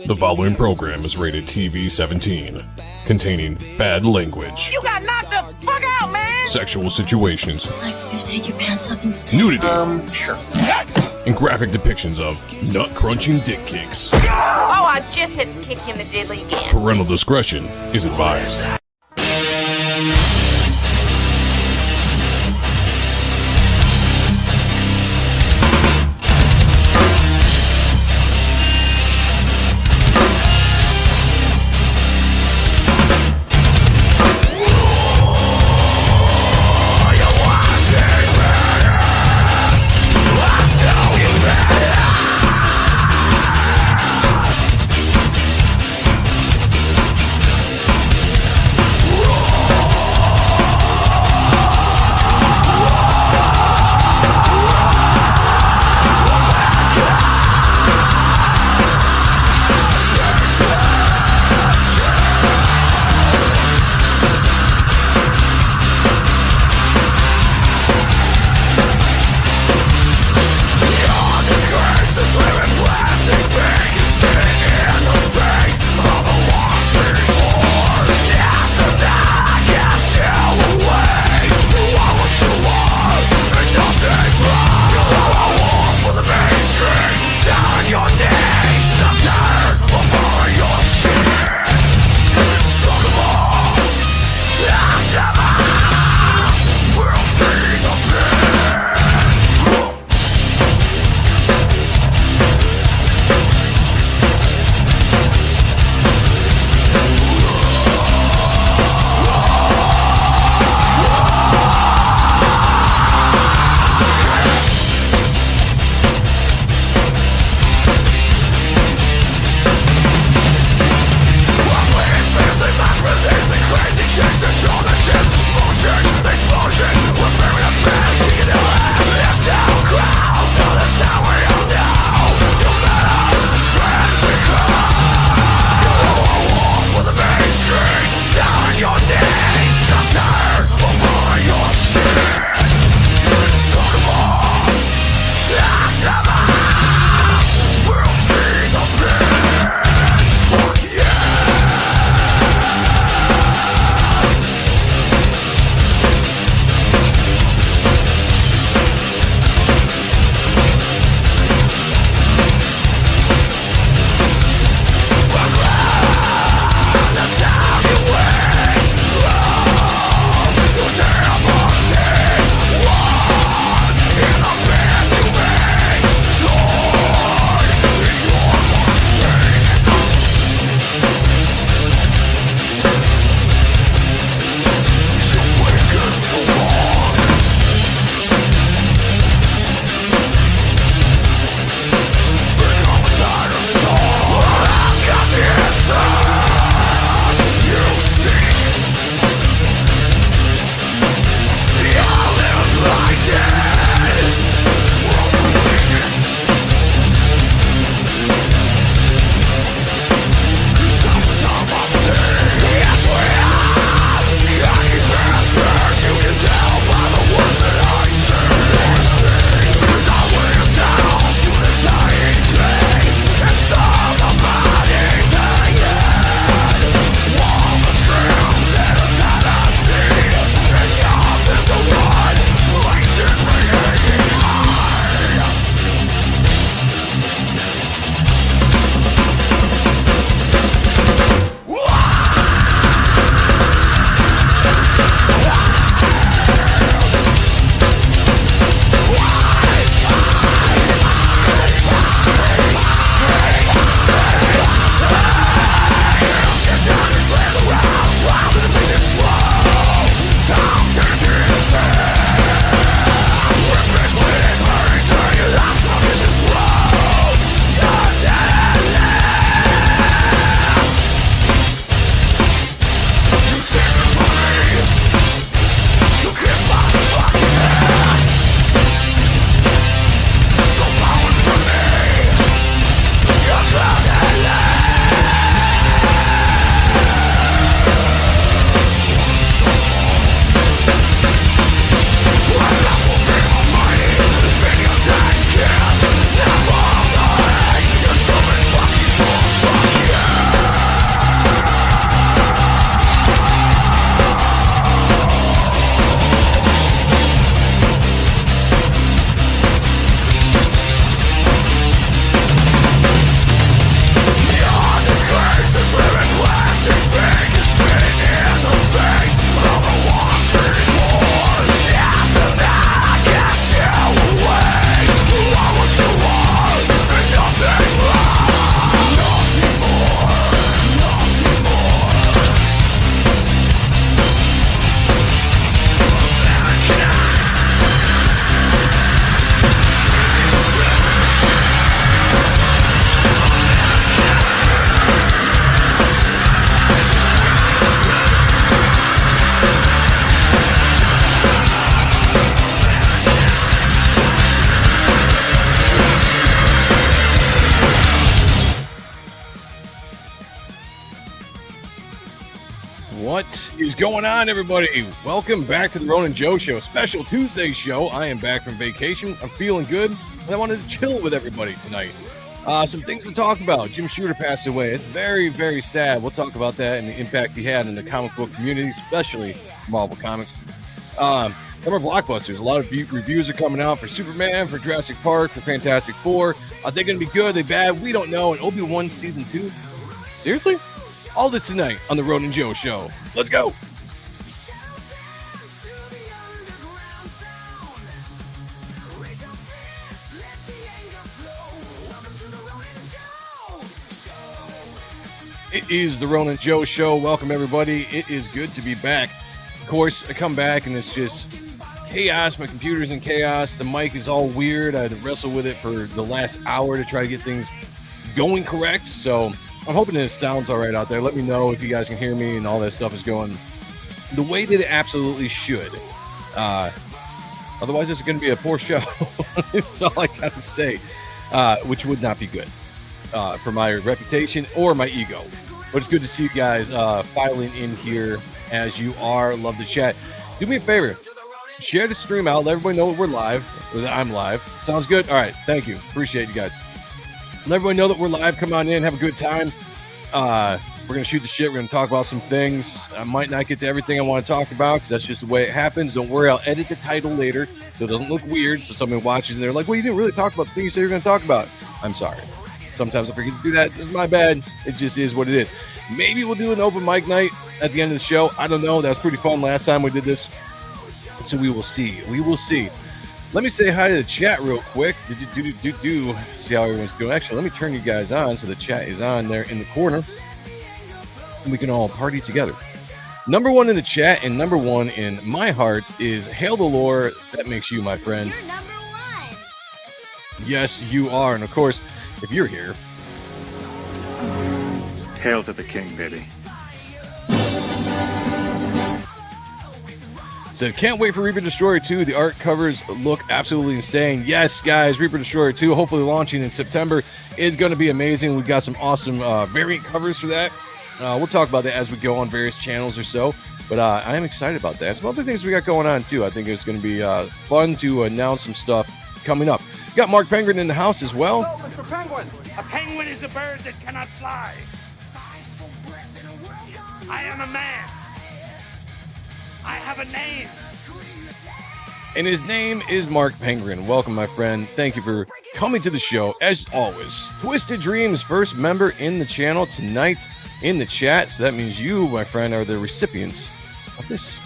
The following program is rated TV-17, containing bad language, You got knocked the fuck out, man! sexual situations, Like you to take your pants off instead. nudity, Sure. and graphic depictions of nut-crunching dick kicks. Oh, I just had to kick him the diddly again. Parental discretion is advised. What is going on, everybody? Welcome back to the Ronin Joe Show, special Tuesday show. I am back from vacation. I'm feeling good, and I wanted to chill with everybody tonight. Some things to talk about. Jim Shooter passed away. It's very, very sad. We'll talk about that and the impact he had in the comic book community, especially Marvel Comics. Summer blockbusters. A lot of reviews are coming out for Superman, for Jurassic Park, for Fantastic Four. Are they going to be good? Are they bad? We don't know. And Obi-Wan Season 2? Seriously? All this tonight on the Ronin Joe Show. Let's go. It is the Ronin Joe Show. Welcome, everybody. It is good to be back. Of course, I come back and it's just chaos. My computer's in chaos. The mic is all weird. I had to wrestle with it for the last hour to try to get things going correct. So I'm hoping this sounds all right out there. Let me know if you guys can hear me and all that stuff is going the way that it absolutely should. Otherwise, it's going to be a poor show. That's all I got to say, which would not be good for my reputation or my ego. But it's good to see you guys filing in here as you are. Love the chat. Do me a favor. Share the stream out. Let everybody know that we're live, or that I'm live. Sounds good? All right. Thank you. Appreciate you guys. Let everyone know that we're live. Come on in. Have a good time. We're going to shoot the shit. We're going to talk about some things. I might not get to everything I want to talk about because that's just the way it happens. Don't worry. I'll edit the title later so it doesn't look weird. So somebody watches and they're like, well, you didn't really talk about the thing you said you were going to talk about. I'm sorry. Sometimes I forget to do that. It's my bad. It just is what it is. Maybe we'll do an open mic night at the end of the show. I don't know. That was pretty fun last time we did this. So we will see. We will see. Let me say hi to the chat real quick. See how everyone's doing. Actually, let me turn you guys on so the chat is on there in the corner. And we can all party together. Number one in the chat and number one in my heart is Hail the Lore. That makes you my friend. You're number one. Yes, you are. And of course, if you're here. Hail to the king, baby. Said, can't wait for Reaper Destroyer 2. The art covers look absolutely insane. Yes, guys, Reaper Destroyer 2, hopefully launching in September, is going to be amazing. We've got some awesome variant covers for that. We'll talk about that as we go on various channels or so. But I am excited about that. Some other things we got going on, too. I think it's going to be fun to announce some stuff coming up. Got Mark Penguin in the house as well. Hello, Mr. Penguin. A penguin is a bird that cannot fly. I am a man. I have a name. And his name is Mark Penguin. Welcome, my friend. Thank you for coming to the show, as always. Twisted Dreams, first member in the channel tonight in the chat. So that means you, my friend, are the recipients of this.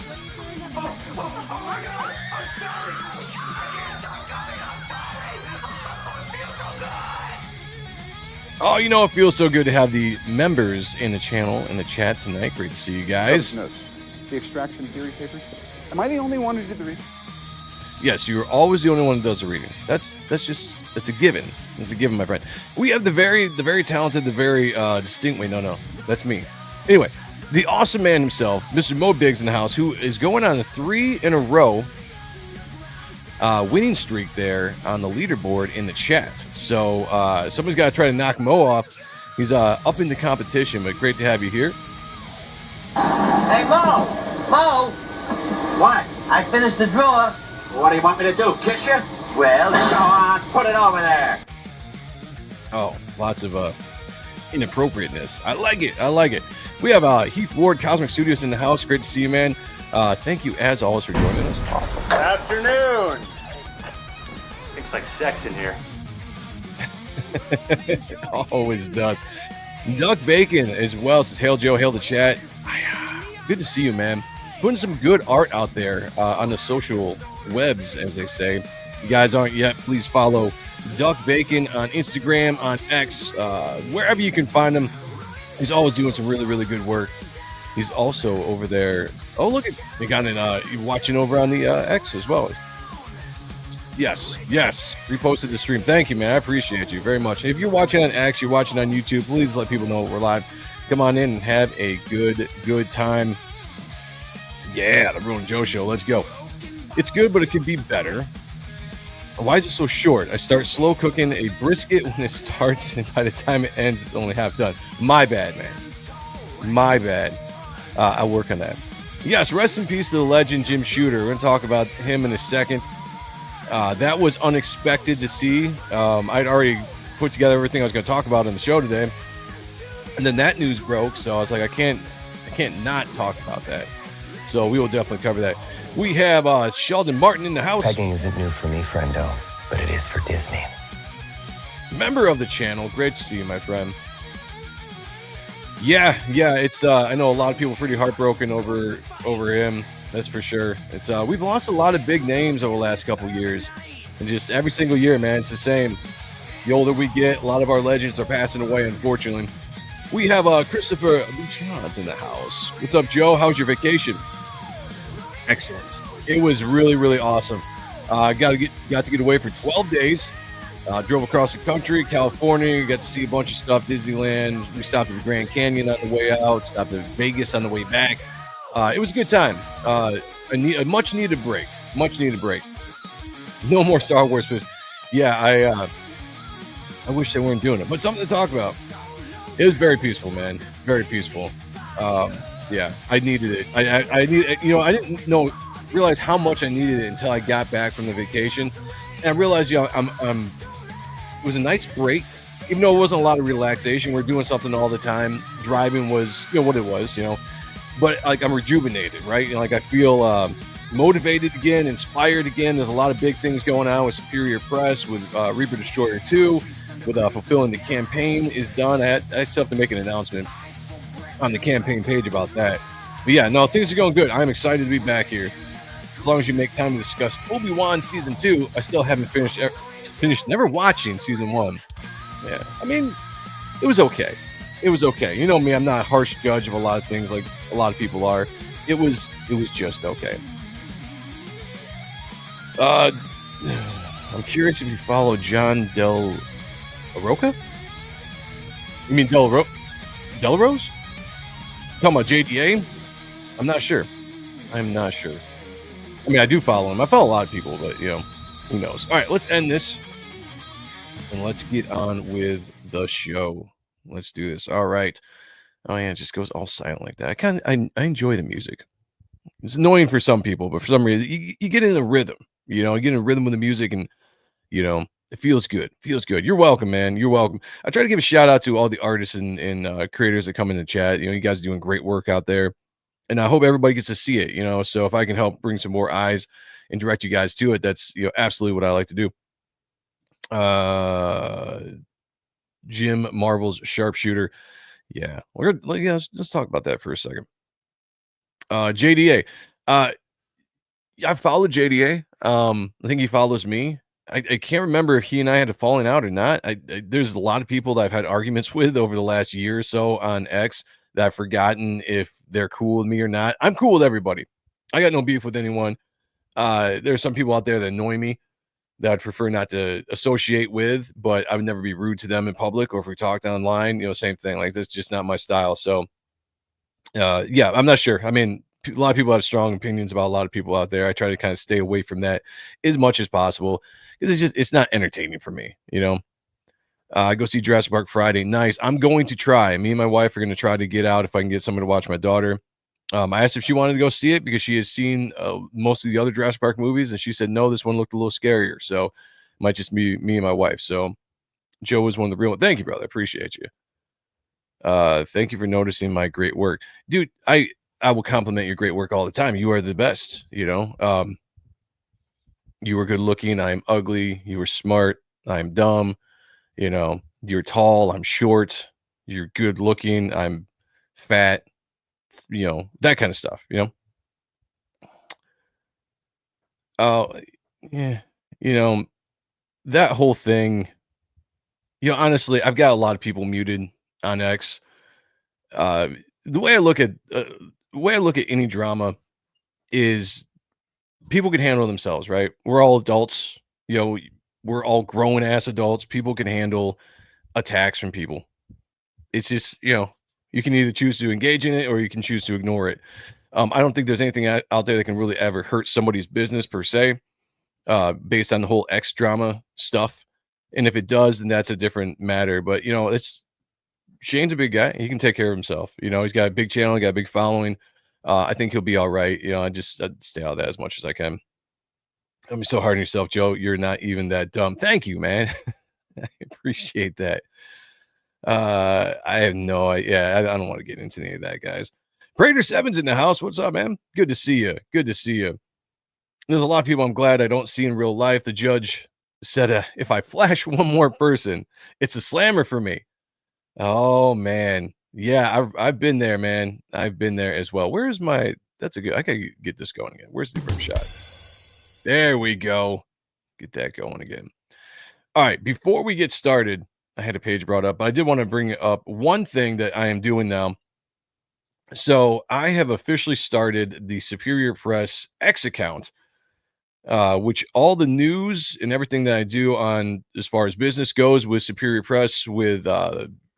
Oh, you know, it feels so good to have the members in the channel in the chat tonight. Great to see you guys. Notes. The extraction theory papers. Am I the only one who did the reading? Yes, you're always the only one who does the reading. That's a given. It's a given, my friend. We have the very talented, the very distinct. Wait, no, that's me. Anyway, the awesome man himself, Mr. Mo Biggs in the house, who is going on a 3 in a row winning streak there on the leaderboard in the chat. So somebody's got to try to knock Mo off. He's up in the competition, but great to have you here. Hey, Mo! Mo! What? I finished the drawer. What do you want me to do, kiss you? Well, then go on, put it over there. Oh, lots of inappropriateness. I like it. We have Heath Ward, Cosmic Studios in the house. Great to see you, man. Thank you, as always, for joining us. Afternoon. Looks like sex in here. It always does. Duck Bacon as well says, hail Joe, hail the chat. Good to see you, man. Putting some good art out there on the social webs, as they say. If you guys aren't yet, please follow Duck Bacon on Instagram, on X, wherever you can find him. He's always doing some really, really good work. He's also over there. Oh, look at they got it. You're watching over on the X as well. Yes. Reposted the stream. Thank you, man. I appreciate you very much. If you're watching on X, you're watching on YouTube, please let people know we're live. Come on in and have a good time. Yeah, the Ronin Joe Show. Let's go. It's good, but it could be better. Why is it so short? I start slow cooking a brisket when it starts, and by the time it ends, it's only half done. My bad, man. My bad. I'll work on that. Yes, rest in peace to the legend Jim Shooter. We're going to talk about him in a second. That was unexpected to see. I'd already put together everything I was going to talk about in the show today, and then that news broke. So I was like, I can't not talk about that. So we will definitely cover that. We have Sheldon Martin in the house. Pegging isn't new for me, friendo, but it is for Disney. Member of the channel. Great to see you, my friend. Yeah, it's I know a lot of people are pretty heartbroken over him. That's for sure. It's we've lost a lot of big names over the last couple of years, and just every single year, man, it's the same. The older we get, a lot of our legends are passing away, unfortunately. We have Christopher Bouchard's in the house. What's up, Joe? How was your vacation? Excellent. It was really, really awesome. Got to get away for 12 days. Drove across the country, California, got to see a bunch of stuff, Disneyland. We stopped at the Grand Canyon on the way out, stopped at Vegas on the way back. It was a good time. A much needed break. No more Star Wars, but yeah, I wish they weren't doing it, but something to talk about. It was very peaceful, man. Very peaceful. Yeah, I needed it. I need, you know, I didn't realize how much I needed it until I got back from the vacation, and I realized, you know, it was a nice break, even though it wasn't a lot of relaxation. We're doing something all the time. Driving was, you know, what it was, you know, but like I'm rejuvenated, right? You know, like I feel motivated again, inspired again. There's a lot of big things going on with Superior Press, with Reaper Destroyer 2, with fulfilling the campaign is done. I still have to make an announcement on the campaign page about that. But yeah, no, things are going good. I'm excited to be back here. As long as you make time to discuss Obi-Wan Season 2, I still haven't finished never watching Season 1. Yeah, I mean, it was okay. You know me, I'm not a harsh judge of a lot of things like a lot of people are. It was just okay. I'm curious if you follow John Del Aroca? You mean Delarose? Talking about JDA? I'm not sure. I mean, I do follow him. I follow a lot of people, but, you know, who knows? All right, let's end this, and let's get on with the show. Let's do this. All right. Oh, yeah, it just goes all silent like that. I enjoy the music. It's annoying for some people, but for some reason, you get in the rhythm. You know, you get in the rhythm with the music, and, you know, it feels good. You're welcome, man. You're welcome. I try to give a shout out to all the artists and creators that come in the chat. You know, you guys are doing great work out there, and I hope everybody gets to see it, you know. So if I can help bring some more eyes and direct you guys to it, that's, you know, absolutely what I like to do. Jim Marvel's Sharpshooter. Yeah. Let's talk about that for a second. JDA. I followed JDA. I think he follows me. I can't remember if he and I had a falling out or not. There's a lot of people that I've had arguments with over the last year or so on X that I've forgotten if they're cool with me or not. I'm cool with everybody. I got no beef with anyone. There's some people out there that annoy me that I'd prefer not to associate with, but I would never be rude to them in public, or if we talked online, you know, same thing. Like, that's just not my style. So, yeah, I'm not sure. I mean, a lot of people have strong opinions about a lot of people out there. I try to kind of stay away from that as much as possible, because it's not entertaining for me, you know. Go see Jurassic Park Friday. Nice. I'm going to try. Me and my wife are going to try to get out if I can get someone to watch my daughter. I asked if she wanted to go see it because she has seen most of the other Jurassic Park movies, and she said no, this one looked a little scarier. So it might just be me and my wife. So Joe was one of the real. Thank you, brother. I appreciate you. Thank you for noticing my great work, dude. I will compliment your great work all the time. You are the best. You know, you were good looking. I'm ugly. You were smart. I'm dumb. You know, you're tall. I'm short. You're good looking. I'm fat. You know, that kind of stuff, you know. Yeah, you know, that whole thing, you know, honestly, I've got a lot of people muted on X. The way I look at any drama is people can handle themselves, right? We're all adults, you know, we're all grown ass adults. People can handle attacks from people. It's just, you know, you can either choose to engage in it or you can choose to ignore it. I don't think there's anything out there that can really ever hurt somebody's business per se, based on the whole X drama stuff. And if it does, then that's a different matter. But, you know, Shane's a big guy. He can take care of himself. He's got a big channel, got a big following. I think he'll be all right. I'd stay out of that as much as I can. Don't be so hard on yourself, Joe. You're not even that dumb. Thank you, man. I appreciate that. I have no idea. I don't want to get into any of that, guys. Prater Seven's in the house. What's up, man? Good to see you. Good to see you. There's a lot of people I'm glad I don't see in real life. The judge said, if I flash one more person, it's a slammer for me. Oh, man. Yeah, I've been there, man. I've been there as well. Where's my... That's a good... I gotta get this going again. Where's the rim shot? There we go. Get that going again. All right, before we get started, I had a page brought up, but I did want to bring up one thing that I am doing now. So I have officially started the Superior Press X account, which all the news and everything that I do on as far as business goes with Superior Press, with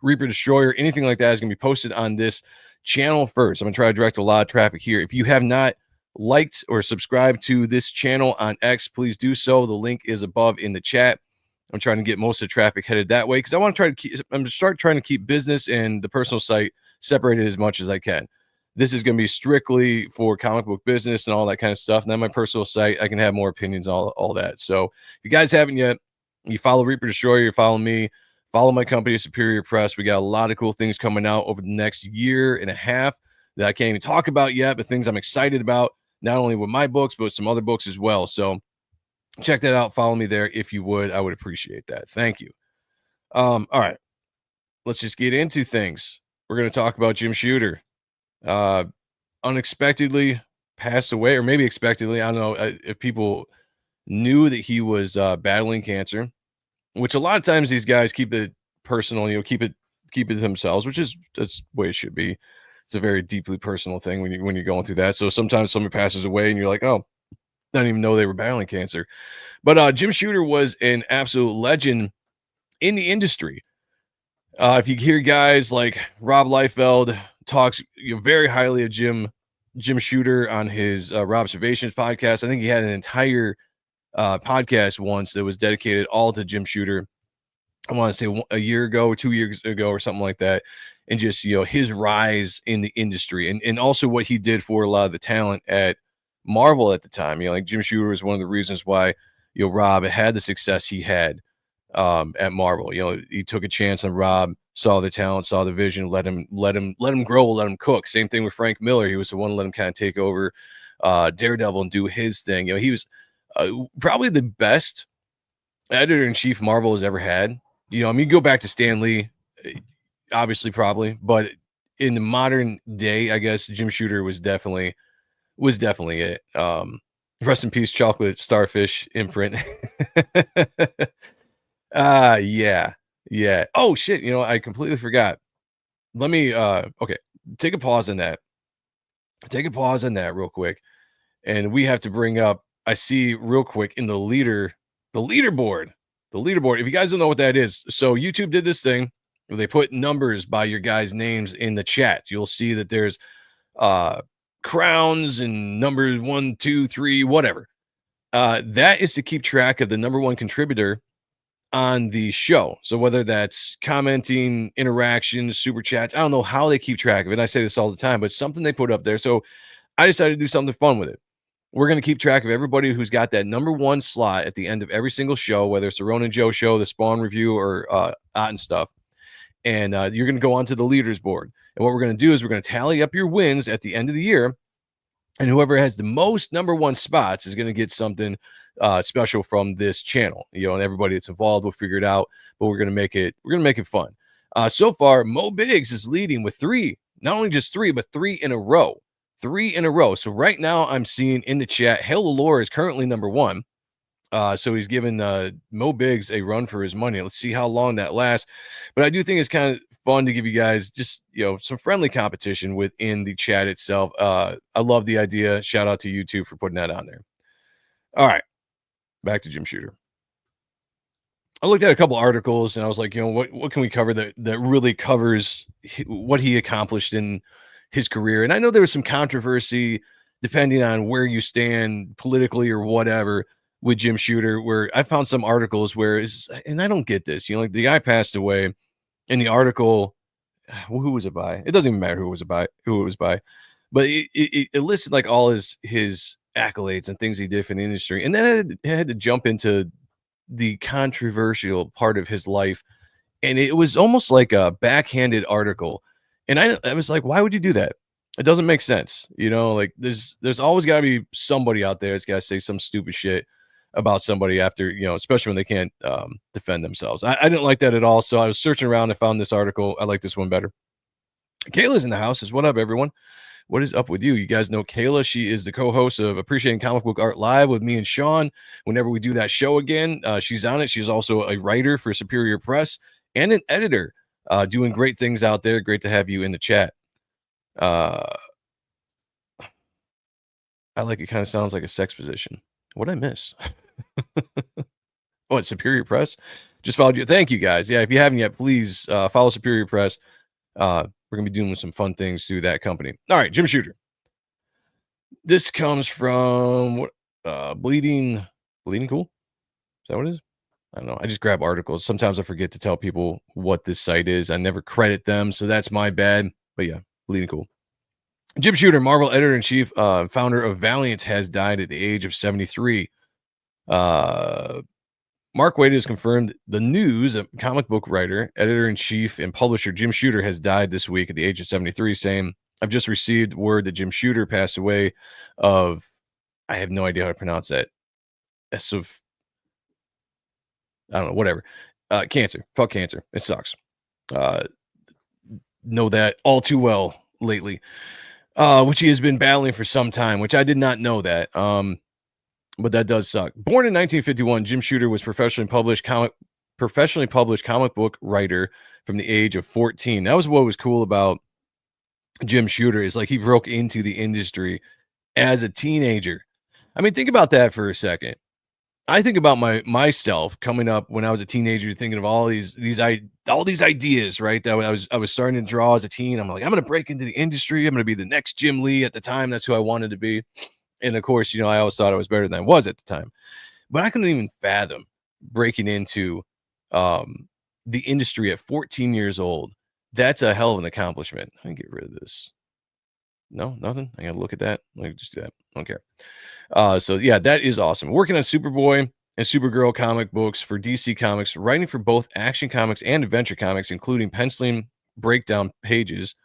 Reaper Destroyer, anything like that is going to be posted on this channel first. I'm going to try to direct a lot of traffic here. If you have not liked or subscribed to this channel on X, please do so. The link is above in the chat. I'm trying to get most of the traffic headed that way because I want to try to keep. I'm start trying to keep business and the personal site separated as much as I can. This is going to be strictly for comic book business and all that kind of stuff. And then my personal site, I can have more opinions, all that. So if you guys haven't yet, you follow Reaper Destroyer, you follow me, follow my company, Superior Press. We got a lot of cool things coming out over the next year and a half that I can't even talk about yet, but things I'm excited about, not only with my books, but some other books as well. So check that out. Follow me there if you would. I would appreciate that. Thank you. All right. Let's just get into things. We're going to talk about Jim Shooter. Unexpectedly passed away, or maybe expectedly. I don't know if people knew that he was battling cancer, which a lot of times these guys keep it personal, keep it to themselves, which is that's the way it should be. It's a very deeply personal thing when you're going through that. So sometimes somebody passes away and you're like, oh, I didn't even know they were battling cancer. But Jim Shooter was an absolute legend in the industry. If you hear guys like Rob Liefeld talks very highly of Jim Shooter on his Rob Observations podcast. I think he had an entire podcast once that was dedicated all to Jim Shooter. I want to say a year ago or 2 years ago or something like that. And just, his rise in the industry and also what he did for a lot of the talent at Marvel at the time. Like Jim Shooter was one of the reasons why, Rob had the success he had at Marvel. He took a chance on Rob, saw the talent, saw the vision, let him grow, let him cook. Same thing with Frank Miller. He was the one to let him kind of take over Daredevil and do his thing. He was probably the best editor-in-chief Marvel has ever had. Go back to Stan Lee, obviously, probably, but in the modern day, I guess Jim Shooter was definitely it. Rest in peace, Chocolate Starfish imprint. Yeah. Oh shit, I completely forgot. Let me okay, take a pause on that. Take a pause on that real quick. And we have to bring up, I see real quick in the leaderboard. If you guys don't know what that is, so YouTube did this thing where they put numbers by your guys' names in the chat. You'll see that there's crowns and numbers 1, 2, 3, whatever. That is to keep track of the number one contributor on the show. So whether that's commenting, interactions, super chats, I don't know how they keep track of it. I say this all the time, but it's something they put up there. So I decided to do something fun with it. We're going to keep track of everybody who's got that number one slot at the end of every single show, whether it's the Ronin Joe show, the Spawn review, or Otten stuff. And you're going to go onto the leaders board. And what we're going to do is we're going to tally up your wins at the end of the year. And whoever has the most number one spots is going to get something special from this channel. And everybody that's involved will figure it out. But we're going to make it fun. So far, Mo Biggs is leading with 3, not only just 3, but 3 in a row. 3 in a row. So right now I'm seeing in the chat, Hail Allure is currently number 1. So he's given Mo Biggs a run for his money. Let's see how long that lasts. But I do think it's kind of fun to give you guys just, some friendly competition within the chat itself. I love the idea. Shout out to YouTube for putting that on there. All right. Back to Jim Shooter. I looked at a couple articles and I was like, what can we cover that really covers what he accomplished in his career? And I know there was some controversy depending on where you stand politically or whatever with Jim Shooter, where I found some articles where and I don't get this, like the guy passed away and the article who was it by? It doesn't even matter who it was by, but it listed like all his accolades and things he did for the industry, and then it had to jump into the controversial part of his life, and it was almost like a backhanded article, and I was like, why would you do that? It doesn't make sense, you know. Like there's always got to be somebody out there that's got to say some stupid shit about somebody after, you know, especially when they can't defend themselves. I didn't like that at all, so I was searching around and found this article. I like this one better. Kayla's in the house. What up, everyone? What is up with you? You guys know Kayla. She is the co-host of Appreciating Comic Book Art Live with me and Sean. Whenever we do that show again, she's on it. She's also a writer for Superior Press and an editor, doing great things out there. Great to have you in the chat. I like it. Kind of sounds like a sex position. What'd I miss? Oh, it's Superior Press. Just followed you. Thank you, guys. Yeah, if you haven't yet, please follow Superior Press. We're going to be doing some fun things through that company. All right, Jim Shooter. This comes from Bleeding Cool? Is that what it is? I don't know. I just grab articles. Sometimes I forget to tell people what this site is. I never credit them, so that's my bad. But yeah, Bleeding Cool. Jim Shooter, Marvel editor-in-chief, founder of Valiant, has died at the age of 73. Mark Waid has confirmed the news. A comic book writer, editor-in-chief, and publisher Jim Shooter has died this week at the age of 73, saying, I've just received word that Jim Shooter passed away of, I have no idea how to pronounce that. I don't know, whatever. Cancer. Fuck cancer. It sucks. Know that all too well lately. Which he has been battling for some time, which I did not know that. But that does suck. Born in 1951, Jim Shooter was professionally published comic book writer from the age of 14. That was what was cool about Jim Shooter, is like he broke into the industry as a teenager. I mean, think about that for a second. I think about myself coming up when I was a teenager, thinking of all these ideas, right? That I was starting to draw as a teen. I'm like, I'm going to break into the industry. I'm going to be the next Jim Lee. At the time, that's who I wanted to be. And of course, you know, I always thought I was better than I was at the time. But I couldn't even fathom breaking into the industry at 14 years old. That's a hell of an accomplishment. Let me get rid of this. No, nothing. I gotta look at that. Let me just do that. I don't care. So yeah, that is awesome. Working on Superboy and Supergirl comic books for DC Comics, writing for both Action Comics and Adventure Comics, including penciling breakdown pages,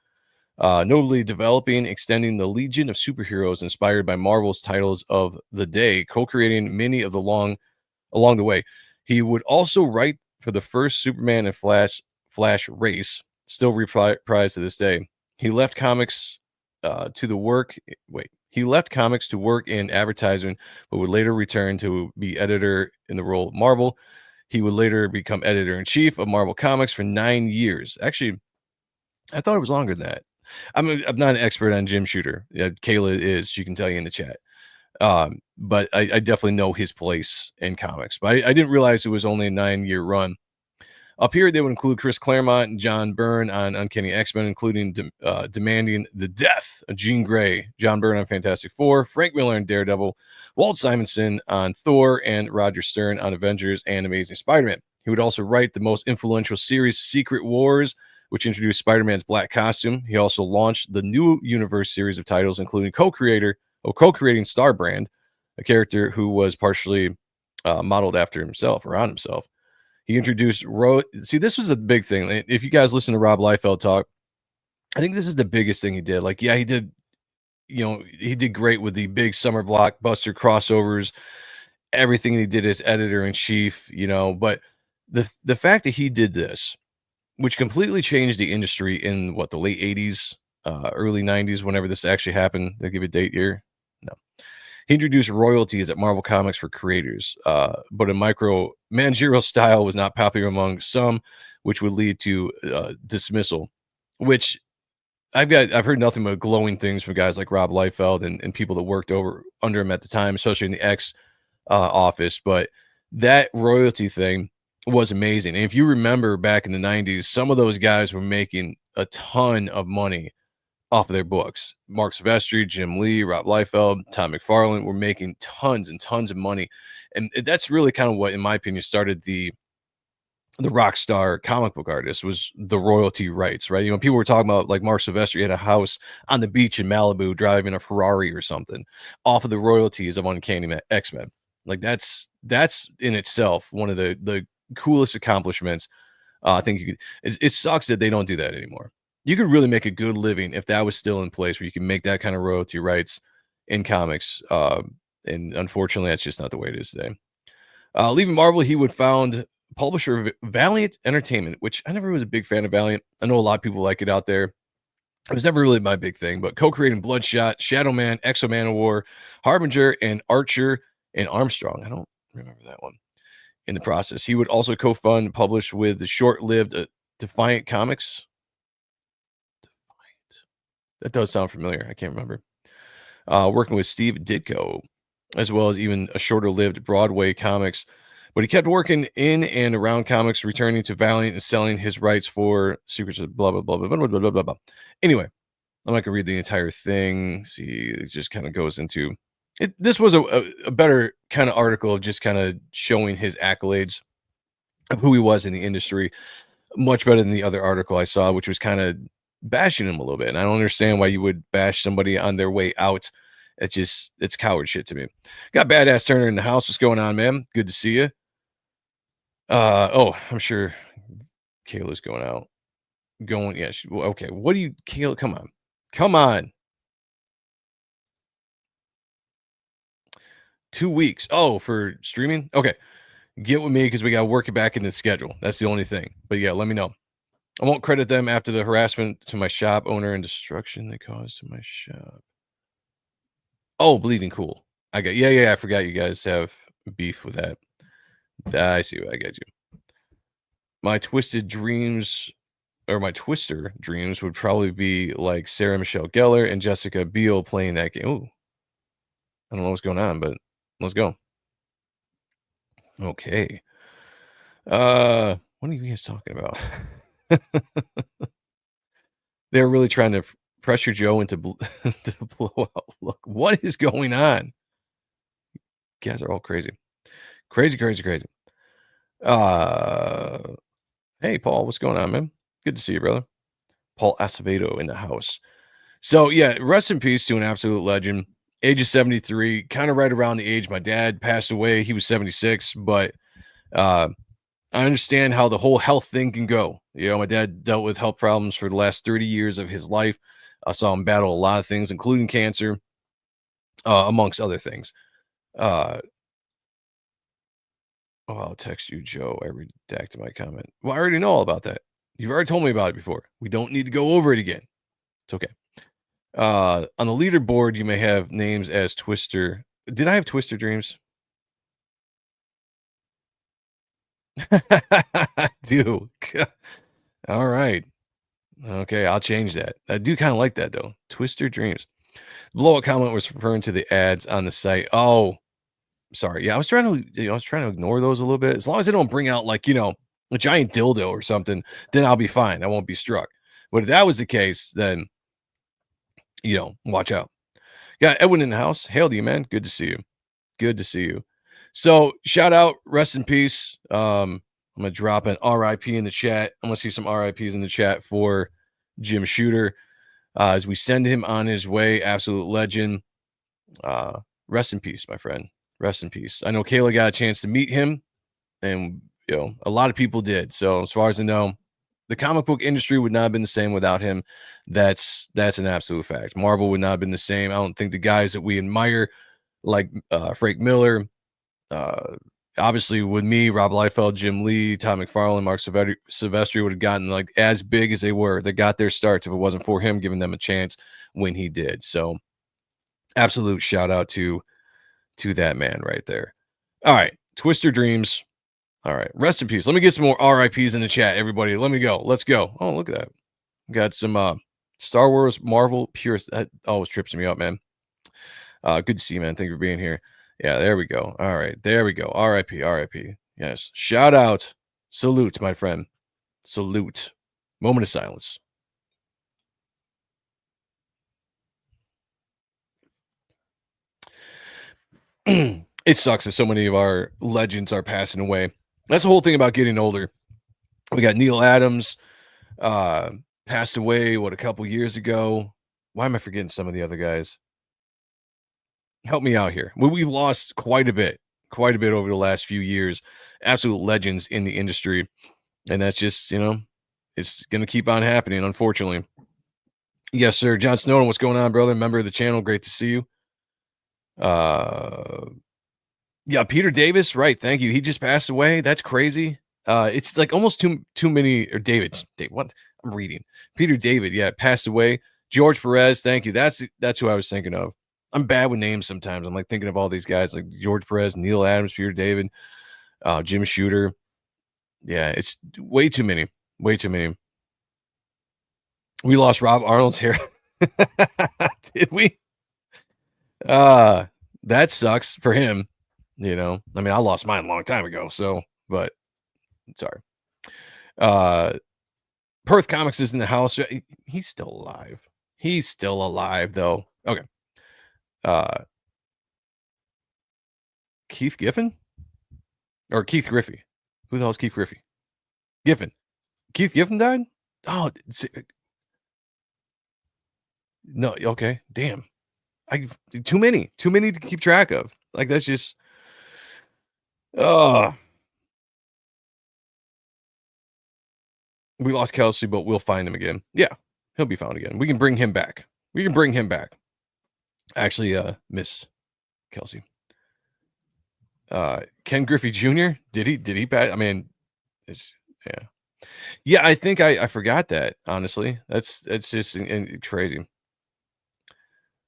notably developing, extending the legion of superheroes inspired by Marvel's titles of the day, co-creating many of the along the way. He would also write for the first Superman and Flash race, still reprised to this day. He left comics He left comics to work in advertising, but would later return to be editor in the role of Marvel. He would later become editor-in-chief of Marvel Comics for 9 years. Actually, I thought it was longer than that. I'm not an expert on Jim Shooter. Yeah, Kayla is. She can tell you in the chat. But I definitely know his place in comics. But I didn't realize it was only a 9-year run. Up here, they would include Chris Claremont and John Byrne on Uncanny X-Men, including demanding the death of Jean Grey, John Byrne on Fantastic Four, Frank Miller on Daredevil, Walt Simonson on Thor, and Roger Stern on Avengers and Amazing Spider-Man. He would also write the most influential series, Secret Wars, which introduced Spider-Man's black costume. He also launched the new universe series of titles, including co-creating Starbrand, a character who was partially modeled after himself or on himself. He introduced See, this was a big thing. If you guys listen to Rob Liefeld talk, I think this is the biggest thing he did. Like, yeah, he did great with the big summer blockbuster crossovers, everything he did as editor-in-chief, but the fact that he did this, which completely changed the industry in the late 80s, early 90s, whenever this actually happened. They'll give a date here. No. He introduced royalties at Marvel Comics for creators, but a micro-managerial style was not popular among some, which would lead to dismissal, which I've heard nothing but glowing things from guys like Rob Liefeld and people that worked under him at the time, especially in the X office. But that royalty thing was amazing. And if you remember back in the 90s, some of those guys were making a ton of money off of their books. Mark Silvestri, Jim Lee, Rob Liefeld, Tom McFarlane were making tons and tons of money. And that's really kind of what, in my opinion, started the the rock star comic book artist was the royalty rights, right? People were talking about like Mark Silvestri had a house on the beach in Malibu driving a Ferrari or something off of the royalties of Uncanny X-Men. Like that's in itself one of the coolest accomplishments. I think you could. It sucks that they don't do that anymore. You could really make a good living if that was still in place, where you can make that kind of royalty rights in comics. And unfortunately, that's just not the way it is today. Leaving Marvel, he would found publisher of Valiant Entertainment, which I never was a big fan of Valiant. I know a lot of people like it out there. It was never really my big thing, but co-creating Bloodshot, Shadow Man, Exo Man of War, Harbinger, and Archer and Armstrong. I don't remember that one. In the process, he would also co-fund and publish with the short-lived Defiant Comics. Defiant. That does sound familiar. I can't remember. Working with Steve Ditko, as well as even a shorter-lived Broadway Comics. But he kept working in and around comics, returning to Valiant and selling his rights for Secrets of blah, blah, blah, blah, blah, blah, blah, blah. Anyway, I'm not going to read the entire thing. See, it just kind of goes into it. This was a better kind of article of just kind of showing his accolades of who he was in the industry. Much better than the other article I saw, which was kind of bashing him a little bit. And I don't understand why you would bash somebody on their way out. It's coward shit to me. Got Badass Turner in the house. What's going on, man? Good to see you. I'm sure Kayla's going out. Yeah. Okay. What do you, Kayla? Come on. 2 weeks. Oh, for streaming? Okay. Get with me because we got to work it back in the schedule. That's the only thing. But yeah, let me know. I won't credit them after the harassment to my shop owner and destruction they caused to my shop. Oh, Bleeding Cool. I forgot you guys have beef with that. I see what I get you. My Twister dreams would probably be like Sarah Michelle Gellar and Jessica Biel playing that game. Ooh. I don't know what's going on, but let's go. Okay. What are you guys talking about? They're really trying to pressure Joe into to blow out. Look, what is going on? You guys are all crazy. Crazy. Hey, Paul, what's going on, man? Good to see you, brother. Paul Acevedo in the house. So, yeah, rest in peace to an absolute legend. Age of 73, kind of right around the age my dad passed away. He was 76, but I understand how the whole health thing can go. My dad dealt with health problems for the last 30 years of his life. I saw him battle a lot of things, including cancer, amongst other things. I'll text you, Joe. I redacted my comment. Well, I already know all about that. You've already told me about it before. We don't need to go over it again. It's okay. On the leaderboard, you may have names as Twister. Did I have Twister Dreams? I do. All right. Okay, I'll change that. I do kind of like that, though. Twister Dreams. The blowout comment was referring to the ads on the site. Oh, sorry. Yeah, I was trying to ignore those a little bit. As long as they don't bring out like, a giant dildo or something, then I'll be fine. I won't be struck. But if that was the case, then watch out. Got Edwin in the house. Hail to you, man. Good to see you. So shout out, rest in peace. I'm gonna drop an RIP in the chat. I'm gonna see some RIPs in the chat for Jim Shooter as we send him on his way. Absolute legend. Rest in peace, my friend. Rest in peace. I know Kayla got a chance to meet him, and a lot of people did. So as far as I know, the comic book industry would not have been the same without him. That's an absolute fact. Marvel would not have been the same. I don't think the guys that we admire, like Frank Miller, obviously with me, Rob Liefeld, Jim Lee, Todd McFarlane, Mark Silvestri would have gotten like as big as they were. They got their starts if it wasn't for him giving them a chance when he did. So absolute shout out to that man right there. All right, Twister Dreams. All right, rest in peace. Let me get some more RIPs in the chat, everybody. Let me go. Let's go. Oh, look at that. Got some Star Wars, Marvel, purist. That always trips me up, man. Good to see you, man. Thank you for being here. Yeah, there we go. All right, there we go. RIP. Yes. Shout out. Salute, my friend. Salute. Moment of silence. It sucks that so many of our legends are passing away. That's the whole thing about getting older. We got Neil Adams, passed away, a couple years ago. Why am I forgetting some of the other guys? Help me out here. Well, we lost quite a bit over the last few years. Absolute legends in the industry. And that's just, it's going to keep on happening, unfortunately. Yes, sir. John Snowden, what's going on, brother? Member of the channel. Great to see you. Yeah, Peter Davis. Right. Thank you. He just passed away. That's crazy. It's like almost too many. Or David. What? I'm reading. Peter David. Yeah, passed away. George Perez. Thank you. That's who I was thinking of. I'm bad with names sometimes. I'm like thinking of all these guys like George Perez, Neil Adams, Peter David, Jim Shooter. Yeah, it's way too many. Way too many. We lost Rob Arnold's hair. Did we? That sucks for him. I mean, I lost mine a long time ago. So, but sorry. Perth Comics is in the house. He's still alive. He's still alive, though. Okay. Keith Giffen or Keith Griffey? Who the hell is Keith Griffey? Giffen. Keith Giffen died? Oh, no. Okay. Damn. Too many to keep track of. Like, that's just, we lost Kelsey, but we'll find him again. Yeah, he'll be found again. We can bring him back. Actually, Miss Kelsey. Ken Griffey Jr. Did he pass? I mean, yeah. I think I forgot that. Honestly, that's just crazy.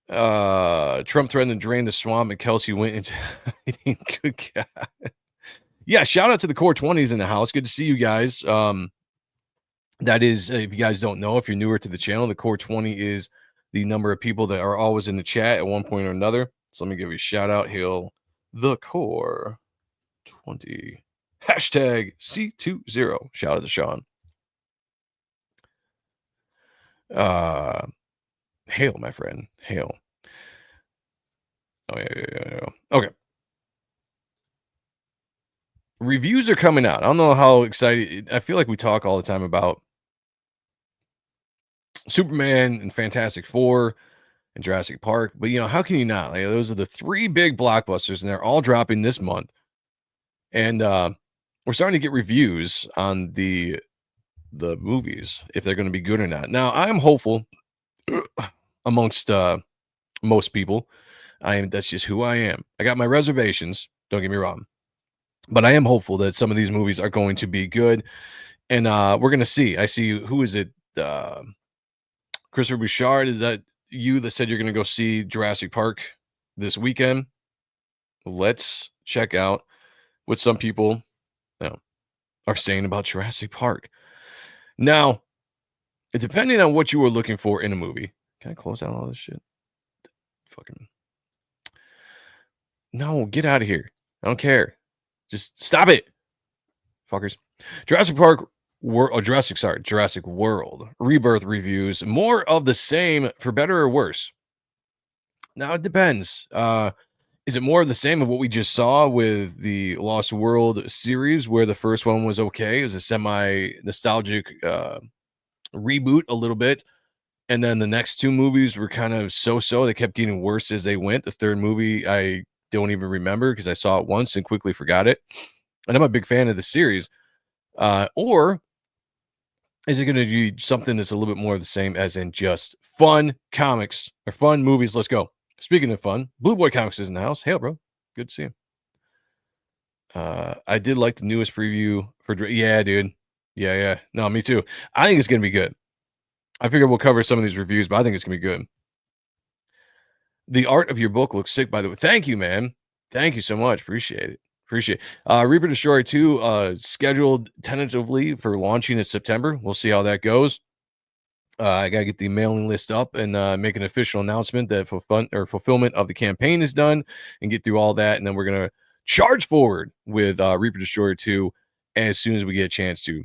Trump threatened to drain the swamp, and Kelsey went into good God. Yeah, shout out to the Core 20s in the house. Good to see you guys. That is, if you guys don't know, if you're newer to the channel, the Core 20 is the number of people that are always in the chat at one point or another. So let me give you a shout out. Hail the Core 20. Hashtag C20. Shout out to Sean. Hail, my friend. Hail. Oh, yeah. Okay. Reviews are coming out. I don't know how excited. I feel like we talk all the time about Superman and Fantastic Four and Jurassic Park, but how can you not? Like, those are the three big blockbusters, and they're all dropping this month. And we're starting to get reviews on the movies, if they're going to be good or not. Now, I'm hopeful amongst most people. That's just who I am. I got my reservations, don't get me wrong, but I am hopeful that some of these movies are going to be good. And we're going to see. I see, who is it? Christopher Bouchard, is that you that said you're going to go see Jurassic Park this weekend? Let's check out what some people are saying about Jurassic Park. Now, depending on what you were looking for in a movie, can I close out all this shit? Fucking no, get out of here. I don't care. Just stop it, fuckers. Jurassic World Rebirth reviews. More of the same, for better or worse. Now it depends. Is it more of the same of what we just saw with the Lost World series, where the first one was okay? It was a semi-nostalgic reboot a little bit. And then the next two movies were kind of so-so. They kept getting worse as they went. The third movie, I don't even remember because I saw it once and quickly forgot it. And I'm a big fan of the series. Or is it going to be something that's a little bit more of the same, as in just fun comics or fun movies? Let's go. Speaking of fun, Blue Boy Comics is in the house. Hail, bro. Good to see you. I did like the newest preview for... Yeah, dude. Yeah. No, me too. I think it's going to be good. I figure we'll cover some of these reviews, but I think it's going to be good. The art of your book looks sick, by the way. Thank you, man. Thank you so much. Appreciate it. Reaper Destroyer 2 scheduled tentatively for launching in September. We'll see how that goes. I got to get the mailing list up and make an official announcement that fulfillment of the campaign is done, and get through all that. And then we're going to charge forward with Reaper Destroyer 2 as soon as we get a chance to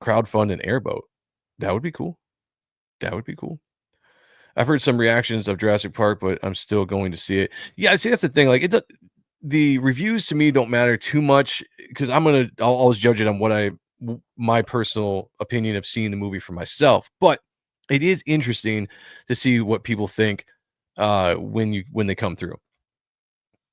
crowdfund an airboat. That would be cool. I've heard some reactions of Jurassic Park, but I'm still going to see it. Yeah, I see, that's the thing. Like, the reviews to me don't matter too much, because I'll always judge it on what I my personal opinion of seeing the movie for myself, but it is interesting to see what people think when they come through.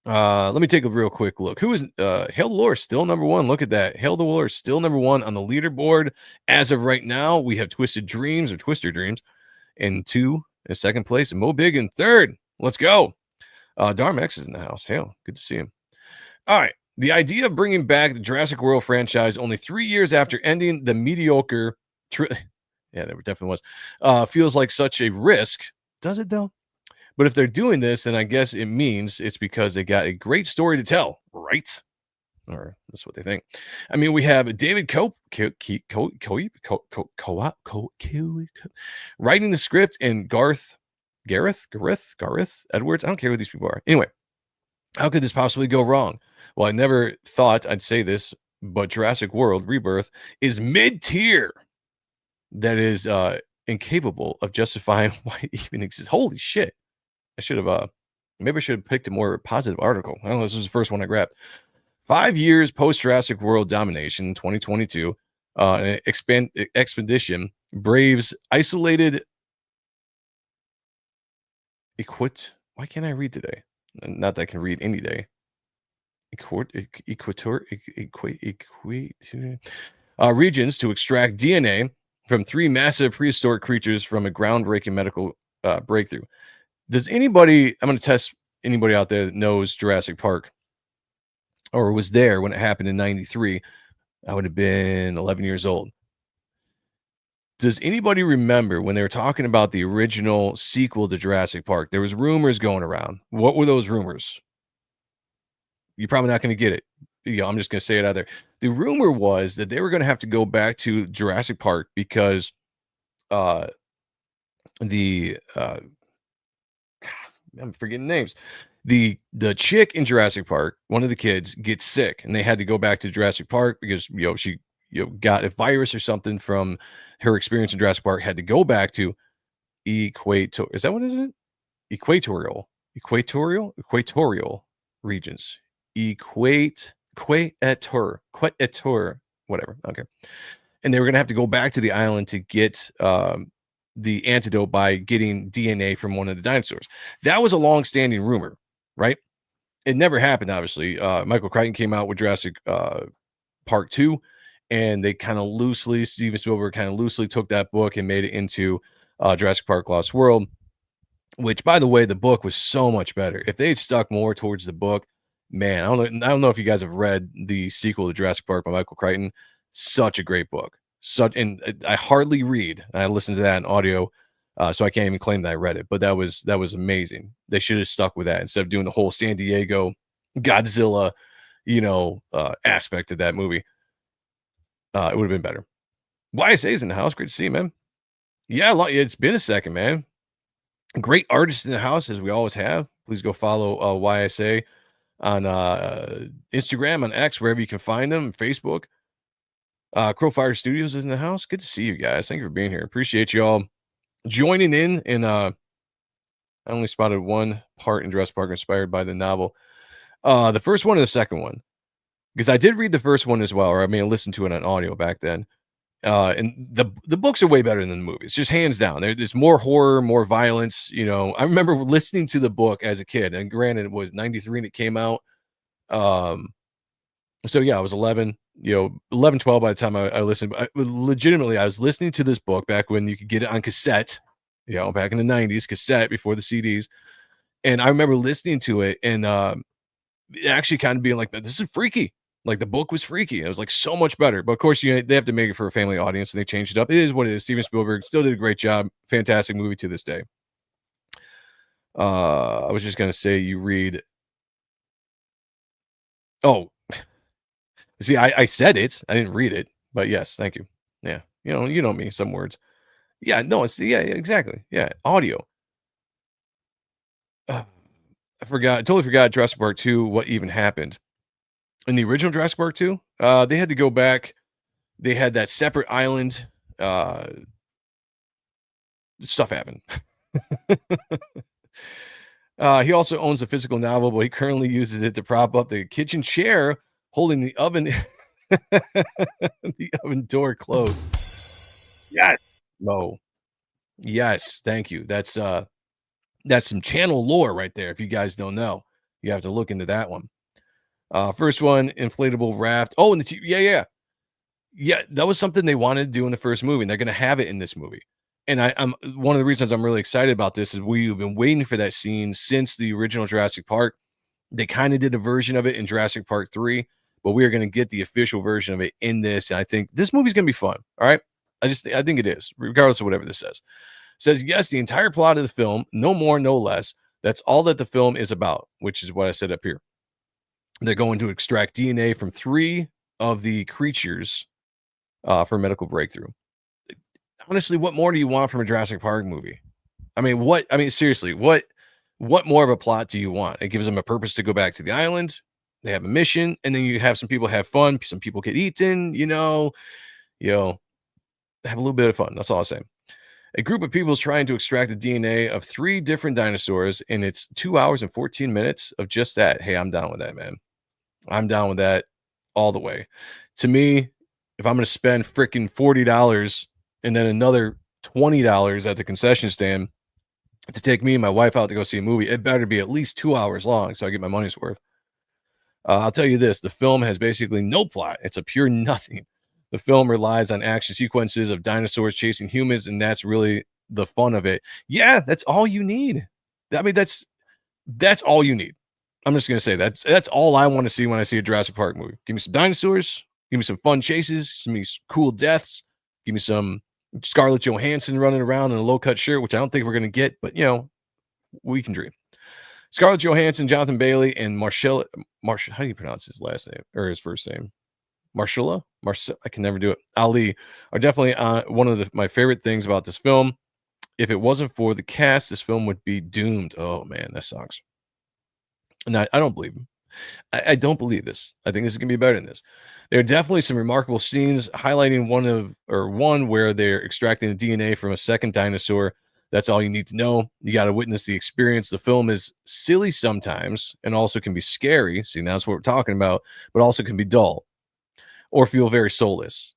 Let me take a real quick look. Who is Hail the Lure still number one? Look at that. Hail the Lure still number one on the leaderboard. As of right now, we have Twister Dreams in second place, and Mo Big in third. Let's go. Darmex is in the house. Hail, good to see him. All right. The idea of bringing back the Jurassic World franchise only 3 years after ending the mediocre yeah, there definitely was. Feels like such a risk. Does it though? But if they're doing this, then I guess it means it's because they got a great story to tell, right? Or that's what they think. I mean, we have David Cope writing the script, and Gareth Edwards. I don't care who these people are. Anyway, how could this possibly go wrong? Well, I never thought I'd say this, but Jurassic World Rebirth is mid-tier. That is incapable of justifying why it even exists. Holy shit. I should have maybe I should have picked a more positive article. I don't know, this was the first one I grabbed. 5 years post Jurassic World domination, 2022, an expedition braves isolated why can't I read today? Not that I can read any day. Regions to extract DNA from 3 massive prehistoric creatures from a groundbreaking medical breakthrough. Does anybody, I'm going to test anybody out there that knows Jurassic Park or was there when it happened in 93. I would have been 11 years old. Does anybody remember when they were talking about the original sequel to Jurassic Park? There was rumors going around. What were those rumors? You're probably not going to get it. I'm just going to say it out there. The rumor was that they were going to have to go back to Jurassic Park because I'm forgetting names. The chick in Jurassic Park, one of the kids, gets sick, and they had to go back to Jurassic Park because she got a virus or something from her experience in Jurassic Park. Had to go back to Equator. Is that what is it? Equatorial regions. Equator, whatever. Okay. And they were going to have to go back to the island to get the antidote by getting DNA from one of the dinosaurs. That was a long-standing rumor, right? It never happened, obviously. Michael Crichton came out with Jurassic Park 2, and they kind of loosely, Steven Spielberg kind of loosely took that book and made it into Jurassic Park Lost World, which, by the way, the book was so much better. If they had stuck more towards the book, man, I don't know if you guys have read the sequel to Jurassic Park by Michael Crichton. Such a great book. And I hardly read. I listened to that in audio, so I can't even claim that I read it. But that was amazing. They should have stuck with that instead of doing the whole San Diego Godzilla, aspect of that movie. It would have been better. YSA's in the house. Great to see you, man. Yeah, it's been a second, man. Great artists in the house, as we always have. Please go follow YSA on Instagram, on X, wherever you can find them, Facebook. Crowfire Studios is in the house. Good to see you guys. Thank you for being here. Appreciate you all joining in. And I only spotted one part in Jurassic Park inspired by the novel. The first one or the second one? Because I did read the first one as well, or I may have listened to it on audio back then. And the books are way better than the movies, just hands down. There's more horror, more violence. I remember listening to the book as a kid, and granted, it was 93 and it came out. So yeah, I was 11, 11, 12 by the time I listened. I was listening to this book back when you could get it on cassette, back in the 90s, cassette before the CDs. And I remember listening to it and it actually kind of being like, this is freaky. Like the book was freaky. It was like so much better. But of course, they have to make it for a family audience, and they changed it up. It is what it is. Steven Spielberg still did a great job. Fantastic movie to this day. I was just gonna say you read. Oh, see, I said it. I didn't read it, but yes, thank you. Yeah, you know me. Some words. Yeah, no, yeah, exactly. Yeah, audio. I totally forgot Jurassic Park 2. What even happened? In the original Jurassic Park 2, they had to go back. They had that separate island. Stuff happened. He also owns a physical novel, but he currently uses it to prop up the kitchen chair holding the oven The oven door closed. Yes. No. Yes. Thank you. That's some channel lore right there. If you guys don't know, you have to look into that one. First one, inflatable raft. Oh, and yeah. That was something they wanted to do in the first movie, and they're going to have it in this movie. And I'm one of the reasons I'm really excited about this is we've been waiting for that scene since the original Jurassic Park. They kind of did a version of it in Jurassic Park 3, but we are going to get the official version of it in this. And I think this movie's going to be fun. All right. I think it is, regardless of whatever this says. It says, yes, the entire plot of the film, no more, no less. That's all that the film is about, which is what I said up here. They're going to extract DNA from 3 of the creatures for medical breakthrough. Honestly, what more do you want from a Jurassic Park movie? Seriously, what more of a plot do you want? It gives them a purpose to go back to the island. They have a mission, and then you have some people have fun. Some people get eaten, have a little bit of fun. That's all I'm saying. A group of people is trying to extract the DNA of 3 different dinosaurs, and it's 2 hours and 14 minutes of just that. Hey, I'm down with that, man. I'm down with that all the way. To me, if I'm going to spend freaking $40 and then another $20 at the concession stand to take me and my wife out to go see a movie, it better be at least 2 hours long so I get my money's worth. I'll tell you this, the film has basically no plot. It's a pure nothing. The film relies on action sequences of dinosaurs chasing humans, and that's really the fun of it. Yeah, that's all you need. I mean, that's all you need. I'm just going to say that's all I want to see when I see a Jurassic Park movie. Give me some dinosaurs, give me some fun chases, give me some cool deaths, give me some Scarlett Johansson running around in a low-cut shirt, which I don't think we're going to get, but, we can dream. Scarlett Johansson, Jonathan Bailey, and Marshall, how do you pronounce his last name or his first name? Marshall, I can never do it. Ali are definitely one of my favorite things about this film. If it wasn't for the cast, this film would be doomed. Oh man, that sucks. And I don't believe him. I don't believe this. I think this is gonna be better than this. There are definitely some remarkable scenes highlighting one where they're extracting the DNA from a second dinosaur. That's all you need to know. You got to witness the experience. The film is silly sometimes and also can be scary. See, that's what we're talking about, but also can be dull or feel very soulless.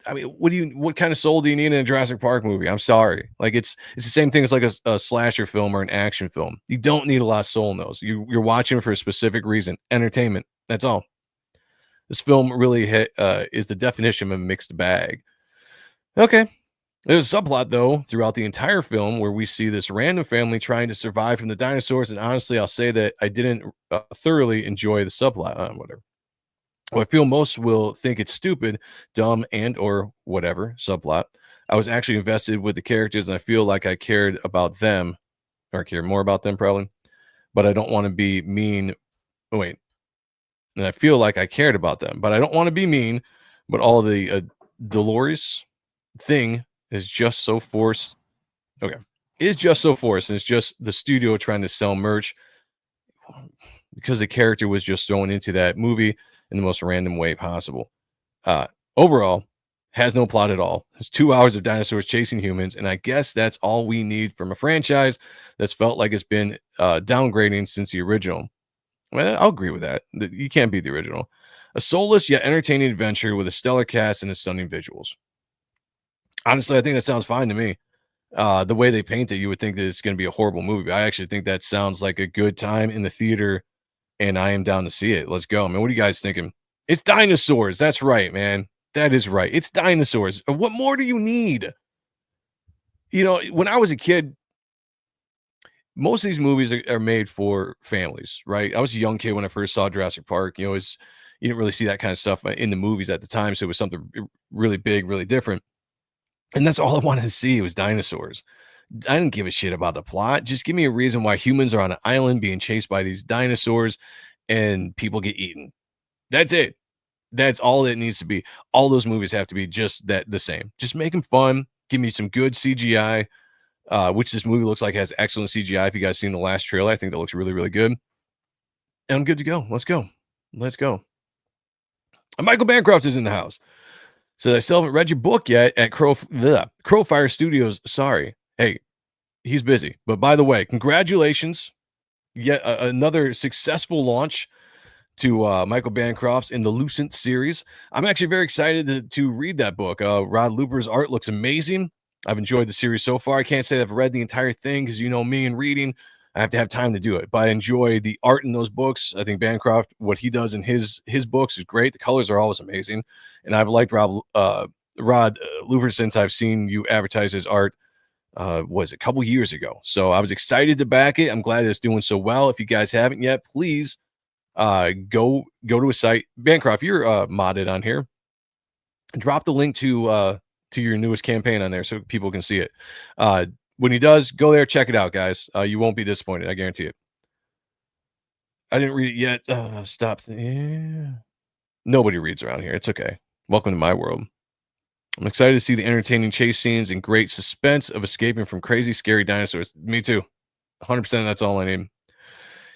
I mean, what kind of soul do you need in a Jurassic Park movie? I'm sorry. Like it's the same thing as like a slasher film or an action film. You don't need a lot of soul in those. You're watching for a specific reason. Entertainment. That's all. This film really is the definition of a mixed bag. Okay. There's a subplot, though, throughout the entire film where we see this random family trying to survive from the dinosaurs. And honestly, I'll say that I didn't thoroughly enjoy the subplot. Whatever. Well, I feel most will think it's stupid, dumb, and or whatever subplot. I was actually invested with the characters, and I feel like I cared about them, or care more about them probably. But I don't want to be mean. Oh, wait. And I feel like I cared about them, but I don't want to be mean. But all the Dolores thing is just so forced. Okay. It's just so forced. And it's just the studio trying to sell merch because the character was just thrown into that movie in the most random way possible. Overall, has no plot at all. It's 2 hours of dinosaurs chasing humans. And I guess that's all we need from a franchise that's felt like it's been downgrading since the original. Well, I'll agree with that. You can't beat the original. A soulless yet entertaining adventure with a stellar cast and stunning visuals. Honestly, I think that sounds fine to me. The way they paint it, you would think that it's going to be a horrible movie. But I actually think that sounds like a good time in the theater, and I am down to see it. Let's go, man. What are you guys thinking? It's dinosaurs. That's right, man. That is right. It's dinosaurs. What more do you need? When I was a kid, most of these movies are made for families, right? I was a young kid when I first saw Jurassic Park. You didn't really see that kind of stuff in the movies at the time, so it was something really big, really different. And that's all I wanted to see was dinosaurs. I didn't give a shit about the plot. Just give me a reason why humans are on an island being chased by these dinosaurs and people get eaten. That's it. That's all it needs to be. All those movies have to be just the same. Just make them fun. Give me some good CGI, which this movie looks like has excellent CGI. If you guys seen the last trailer, I think that looks really, really good. And I'm good to go. Let's go. Let's go. And Michael Bancroft is in the house. So I still haven't read your book yet at Crowfire Studios. Sorry. Hey, he's busy. But by the way, congratulations. Yet another successful launch to Michael Bancroft's In the Lucent series. I'm actually very excited to read that book. Rod Looper's art looks amazing. I've enjoyed the series so far. I can't say I've read the entire thing because you know me and reading, I have to have time to do it. But I enjoy the art in those books. I think Bancroft, what he does in his books is great. The colors are always amazing. And I've liked Rod Looper since I've seen you advertise his art. Was a couple years ago. So I was excited to back it. I'm glad it's doing so well. If you guys haven't yet, please go to a site. Bancroft, you're modded on here. Drop the link to your newest campaign on there so people can see it. When he does, go there, check it out, guys. You won't be disappointed. I guarantee it. I didn't read it yet. Stop. Yeah. Nobody reads around here. It's okay. Welcome to my world. I'm excited to see the entertaining chase scenes and great suspense of escaping from crazy, scary dinosaurs. Me too. 100%. That's all I need.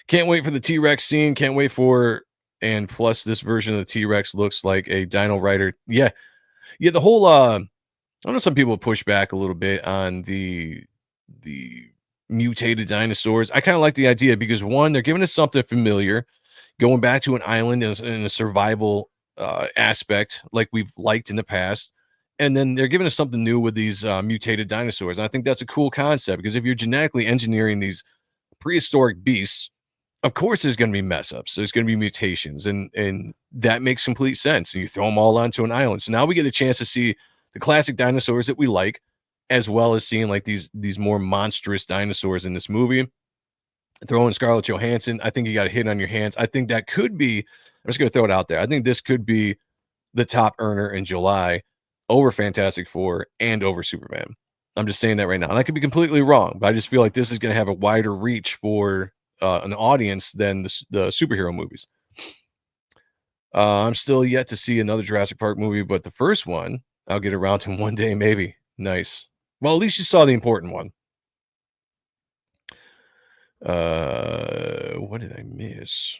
Can't wait for the T-Rex scene. Can't wait for, and plus this version of the T-Rex looks like a dino rider. Yeah. The whole, I know some people push back a little bit on the mutated dinosaurs. I kind of like the idea because one, they're giving us something familiar, going back to an island in a survival aspect like we've liked in the past. And then they're giving us something new with these mutated dinosaurs. And I think that's a cool concept because if you're genetically engineering these prehistoric beasts, of course there's going to be mess ups. There's going to be mutations, and that makes complete sense. And you throw them all onto an island. So now we get a chance to see the classic dinosaurs that we like, as well as seeing like these more monstrous dinosaurs in this movie. Throw in Scarlett Johansson. I think you got a hit on your hands. I think that could be, I'm just going to throw it out there. I think this could be the top earner in July over Fantastic Four and over Superman. I'm just saying that right now. And I could be completely wrong, but I just feel like this is going to have a wider reach for an audience than the superhero movies. I'm still yet to see another Jurassic Park movie, but the first one, I'll get around to one day, maybe. Nice. Well, at least you saw the important one. What did I miss?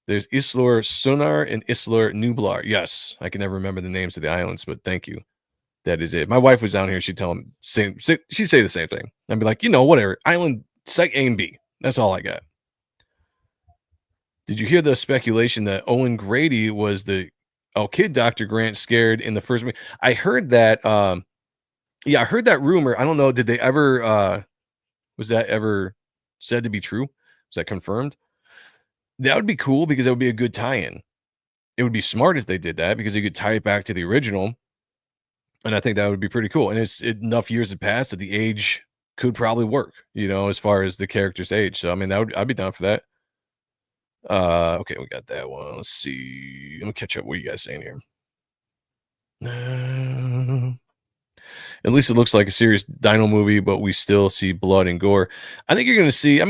There's Isla Sonar and Isla Nublar. Yes, I can never remember the names of the islands, but thank you. That is it. My wife was down here. She'd tell him, she'd say the same thing. I'd be like, whatever. Island Site A and B. That's all I got. Did you hear the speculation that Owen Grady was the kid Dr. Grant scared in the first movie? I heard that. I heard that rumor. I don't know. Did they ever? Was that ever said to be true? Was that confirmed? That would be cool because that would be a good tie-in. It would be smart if they did that because you could tie it back to the original. And I think that would be pretty cool. And it's enough years have passed that the age could probably work, as far as the character's age. So, I mean, I'd be down for that. Okay, we got that one. Let's see. Let me catch up. What are you guys saying here? At least it looks like a serious dino movie, but we still see blood and gore. I think you're going to see,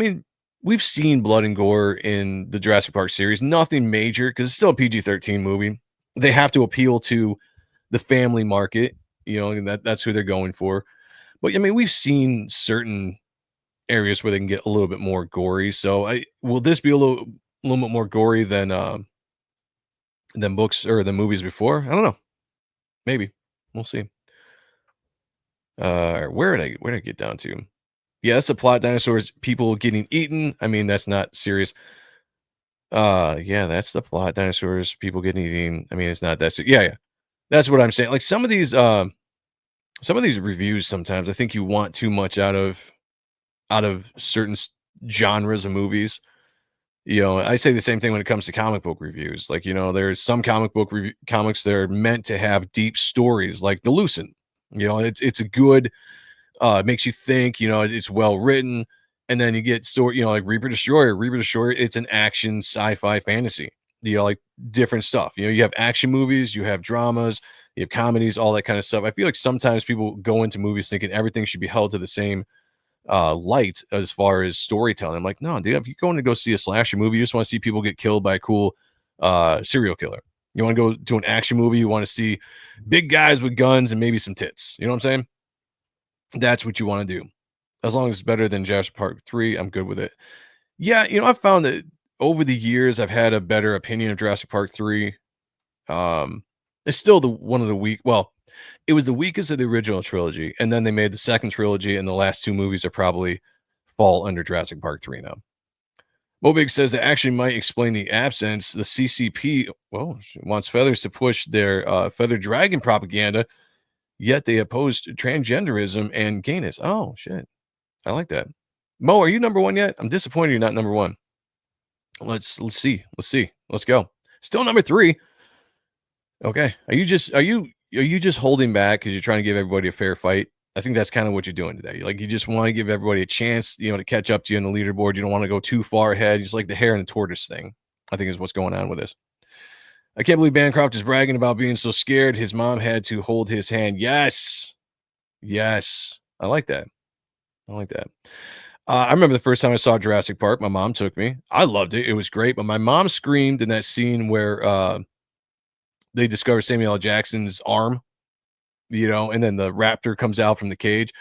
we've seen blood and gore in the Jurassic Park series. Nothing major because it's still a PG-13 movie. They have to appeal to the family market, and that's who they're going for. But we've seen certain areas where they can get a little bit more gory. So will this be a little bit more gory than books or the movies before? I don't know. Maybe. We'll see. Where did I get down to? Yeah, that's the plot. Dinosaurs, people getting eaten. That's not serious. Yeah, that's the plot. Dinosaurs, people getting eaten. It's not that serious. Yeah. That's what I'm saying. Like some of these reviews, sometimes I think you want too much out of certain genres of movies. I say the same thing when it comes to comic book reviews. Like, there's some comics that are meant to have deep stories, like The Lucent. It's a good, makes you think, it's well written. And then you get story, like Reaper Destroyer. Reaper Destroyer, it's an action sci-fi fantasy. Like different stuff. You have action movies, you have dramas, you have comedies, all that kind of stuff. I feel like sometimes people go into movies thinking everything should be held to the same light as far as storytelling. I'm like, no, dude, if you're going to go see a slasher movie, you just want to see people get killed by a cool serial killer. You want to go to an action movie, you want to see big guys with guns and maybe some tits. You know what I'm saying? That's what you want to do. As long as it's better than Jurassic Park 3, I'm good with it. Yeah, I've found that over the years, I've had a better opinion of Jurassic Park 3. It's still one of the weak. Well, it was the weakest of the original trilogy, and then they made the second trilogy, and the last two movies are probably fall under Jurassic Park 3 now. Mobig says that actually might explain the absence. The CCP, wants Feathers to push their Feather Dragon propaganda, yet they opposed transgenderism and gayness. Oh, shit. I like that. Mo, are you number one yet? I'm disappointed you're not number one. Let's see. Let's go. Still number 3. Okay. Are you just holding back because you're trying to give everybody a fair fight? I think that's kind of what you're doing today. Like, you just want to give everybody a chance, to catch up to you on the leaderboard. You don't want to go too far ahead. Just like the hare and the tortoise thing, I think, is what's going on with this. I can't believe Bancroft is bragging about being so scared his mom had to hold his hand. Yes. I like that. I remember the first time I saw Jurassic Park, my mom took me. I loved it. It was great. But my mom screamed in that scene where they discover Samuel L. Jackson's arm, and then the raptor comes out from the cage.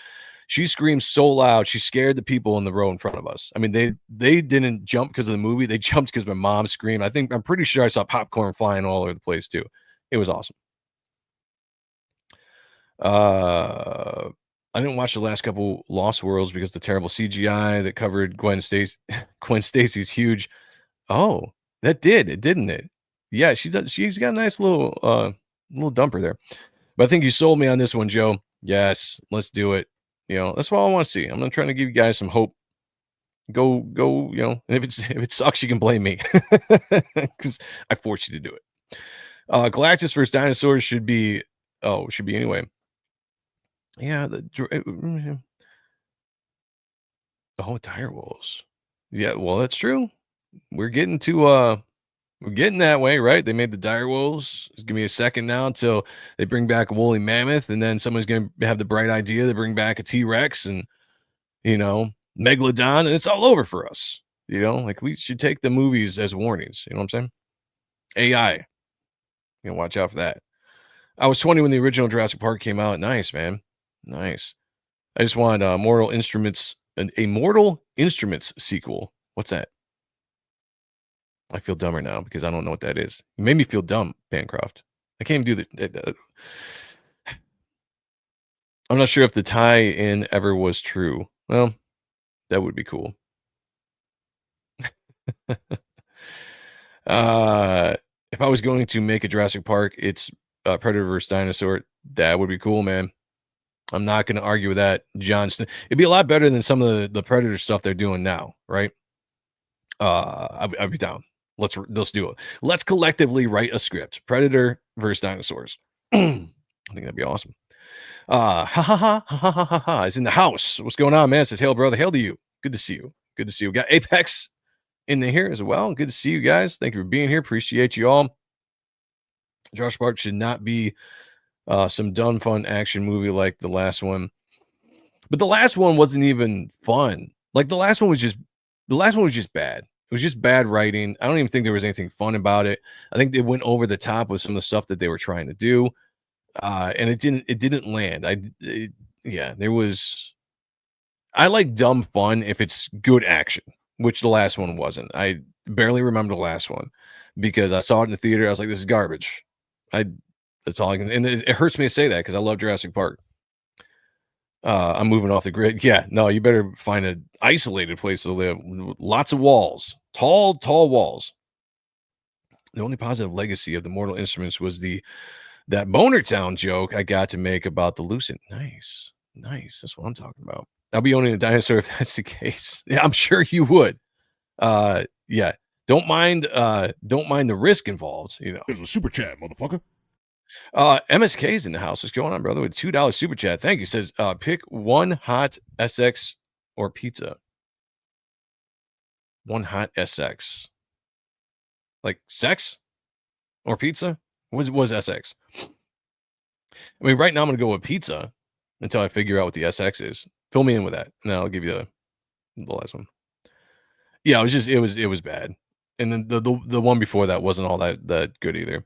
She screamed so loud, she scared the people in the row in front of us. I mean, they didn't jump because of the movie. They jumped because my mom screamed. I'm pretty sure I saw popcorn flying all over the place too. It was awesome. I didn't watch the last couple Lost Worlds because the terrible CGI that covered Gwen Stacy's huge. Oh, that didn't it? Yeah, she does. She's got a nice little dumper there. But I think you sold me on this one, Joe. Yes, let's do it. That's what I want to see. I'm not trying to give you guys some hope. Go. And if it sucks, you can blame me because I forced you to do it. Galactus vs. Dinosaurs should be anyway. Yeah, Dire Wolves. Yeah, well, that's true. We're getting that way, right? They made the dire wolves. Just give me a second now until they bring back a woolly mammoth, and then someone's going to have the bright idea to bring back a T-Rex and, Megalodon, and it's all over for us. Like, we should take the movies as warnings. You know what I'm saying? AI. Watch out for that. I was 20 when the original Jurassic Park came out. Nice, man. Nice. I just want a Mortal Instruments sequel. What's that? I feel dumber now because I don't know what that is. You made me feel dumb, Bancroft. I can't even do the. I'm not sure if the tie-in ever was true. Well, that would be cool. If I was going to make a Jurassic Park, it's Predator vs. Dinosaur. That would be cool, man. I'm not going to argue with that, John. It'd be a lot better than some of the Predator stuff they're doing now, right? I'd be down. Let's do it. Let's collectively write a script. Predator versus dinosaurs. I think that'd be awesome. It's in the house. What's going on, man? It says, hail, brother. Hail to you. Good to see you. We got Apex in here as well. Good to see you guys. Thank you for being here. Appreciate you all. Josh Park should not be some done fun action movie like the last one. But the last one wasn't even fun. Like, the last one was just bad. It was just bad writing. I don't even think there was anything fun about it. I think they went over the top with some of the stuff that they were trying to do, and it didn't land. I like dumb fun if it's good action, which the last one wasn't. I barely remember the last one because I saw it in the theater. I was like, this is garbage. That's all I can. And it hurts me to say that because I love Jurassic Park. I'm moving off the grid. Yeah, no, you better find an isolated place to live. Lots of walls, tall walls. The only positive legacy of the Mortal Instruments was that Boner Town joke I got to make about the Lucent. Nice. That's what I'm talking about. I'll be owning a dinosaur if that's the case. Yeah, I'm sure you would. Yeah. Don't mind the risk involved. There's a super chat, motherfucker. MSK's in the house. What's going on, brother? With $2 super chat. Thank you. Says pick one hot SX or pizza. One hot SX. Like sex or pizza? What was SX? I mean, right now I'm gonna go with pizza until I figure out what the SX is. Fill me in with that, and then I'll give you the last one. Yeah, it was bad. And then the one before that wasn't all that good either.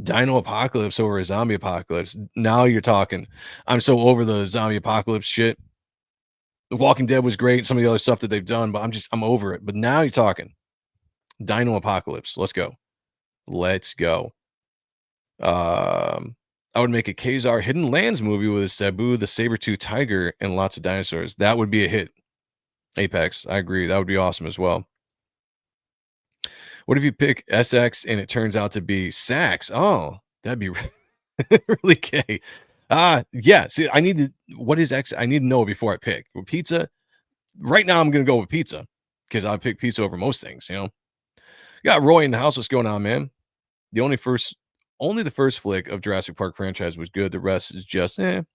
Dino apocalypse over a zombie apocalypse. Now you're talking. I'm so over the zombie apocalypse shit. The Walking Dead was great. Some of the other stuff that they've done, but I'm over it. But now you're talking. Dino apocalypse. Let's go. I would make a Khazar Hidden Lands movie with a Sabu, the saber-tooth tiger, and lots of dinosaurs. That would be a hit. Apex. I agree. That would be awesome as well. What if you pick SX and it turns out to be Sax? Oh, that'd be really gay. Yeah. See, what is X? I need to know before I pick. With pizza, right now I'm going to go with pizza because I pick pizza over most things, Got Roy in the house. What's going on, man? Only the first flick of Jurassic Park franchise was good. The rest is just, I'll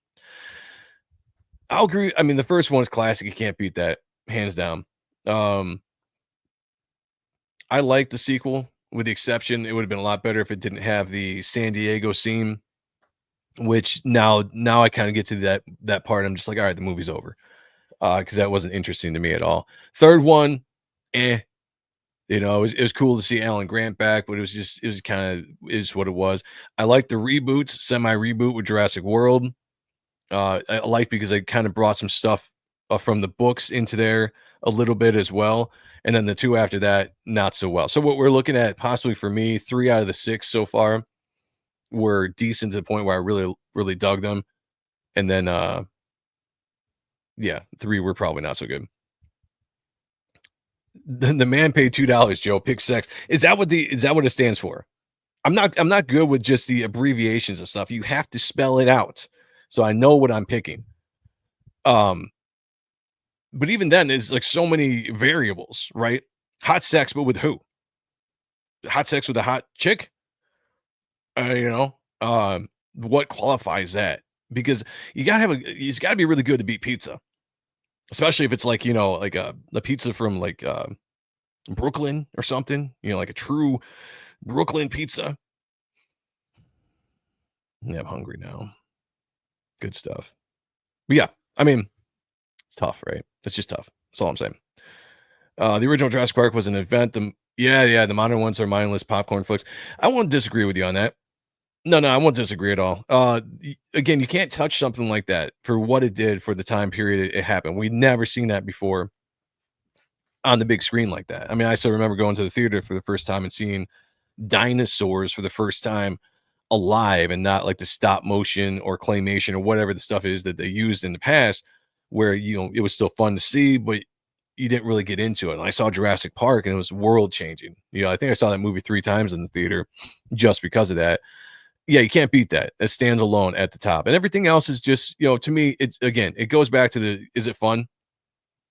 agree. I mean, the first one is classic. You can't beat that, hands down. I like the sequel, with the exception, it would have been a lot better if it didn't have the San Diego scene, which now I kind of get to that part. I'm just like, all right, the movie's over. Because that wasn't interesting to me at all. Third one, it was cool to see Alan Grant back, but it was kind of is what it was. I like the reboots, semi-reboot with Jurassic World. I like because they kind of brought some stuff from the books into there a little bit as well. And then the two after that, not so well. So what we're looking at, possibly for me, 3 out of the 6 so far were decent to the point where I really, really dug them. And then, 3 were probably not so good. The man paid $2, Joe. Pick sex. Is that what it stands for? I'm not good with just the abbreviations and stuff. You have to spell it out so I know what I'm picking. But even then, there's like so many variables, right? Hot sex, but with who? Hot sex with a hot chick? What qualifies that? Because you gotta it's gotta be really good to beat pizza, especially if it's like like a pizza from like Brooklyn or something. Like a true Brooklyn pizza. Yeah, I'm hungry now. Good stuff. But yeah, I mean, it's tough, right? It's just tough. That's all I'm saying. The original Jurassic Park was an event. The modern ones are mindless popcorn flicks. I won't disagree with you on that. No, I won't disagree at all. Again, you can't touch something like that for what it did for the time period it happened. We'd never seen that before on the big screen like that. I mean, I still remember going to the theater for the first time and seeing dinosaurs for the first time alive, and not like the stop motion or claymation or whatever the stuff is that they used in the past, where it was still fun to see, but you didn't really get into it. And I saw Jurassic Park and it was world changing. I think I saw that movie 3 times in the theater just because of that. Yeah, you can't beat that. It stands alone at the top. And everything else is just, to me, it goes back to is it fun?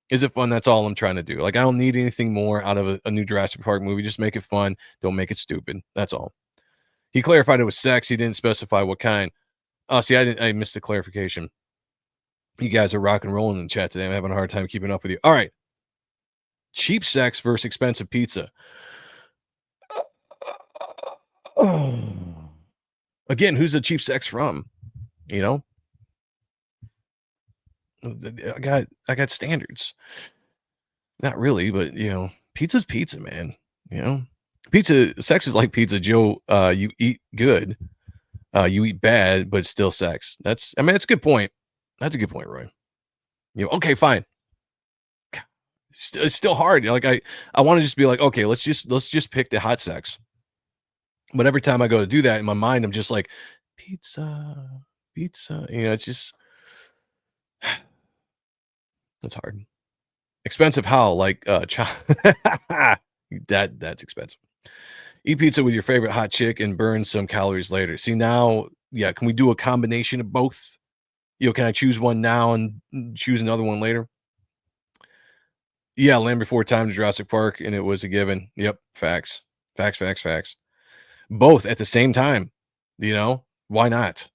Is it fun? That's all I'm trying to do. Like, I don't need anything more out of a new Jurassic Park movie. Just make it fun. Don't make it stupid. That's all. He clarified it was sex. He didn't specify what kind. See, I missed the clarification. You guys are rock and rolling in the chat today. I'm having a hard time keeping up with you. All right. Cheap sex versus expensive pizza. Again, who's the cheap sex from? I got standards. Not really, but pizza's pizza, man. Pizza, sex is like pizza, Joe. You eat good, you eat bad, but it's still sex. That's a good point. That's a good point, Roy. Okay, fine. It's still hard. Like I want to just be like, okay, let's just pick the hot sex. But every time I go to do that in my mind, I'm just like, pizza. It's just, that's hard. Expensive how? Like that's expensive. Eat pizza with your favorite hot chick and burn some calories later. See, now, can we do a combination of both? Can I choose one now and choose another one later? Yeah, Land Before Time to Jurassic Park, and it was a given. Yep, facts. Both at the same time. Why not?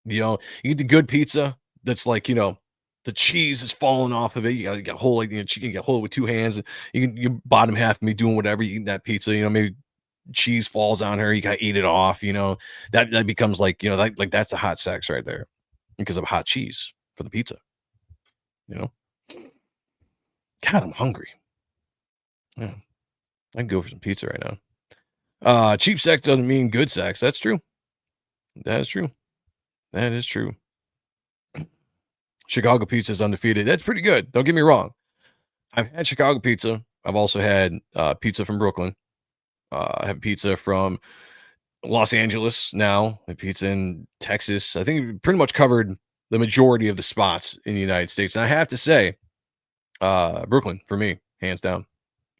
You get the good pizza that's like, the cheese is falling off of it. You got a hold, like, you can get hold with 2 hands. And you bottom half me doing whatever. You eat that pizza, maybe cheese falls on her. You got to eat it off. That becomes like, like that's a hot sex right there because of hot cheese for the pizza. God, I'm hungry. Yeah, I can go for some pizza right now. Cheap sex doesn't mean good sex. That's true. That is true. Chicago pizza is undefeated. That's pretty good. Don't get me wrong. I've had Chicago pizza. I've also had pizza from Brooklyn. I have pizza from Los Angeles now. I have pizza in Texas. I think we pretty much covered the majority of the spots in the United States. And I have to say, Brooklyn for me, hands down.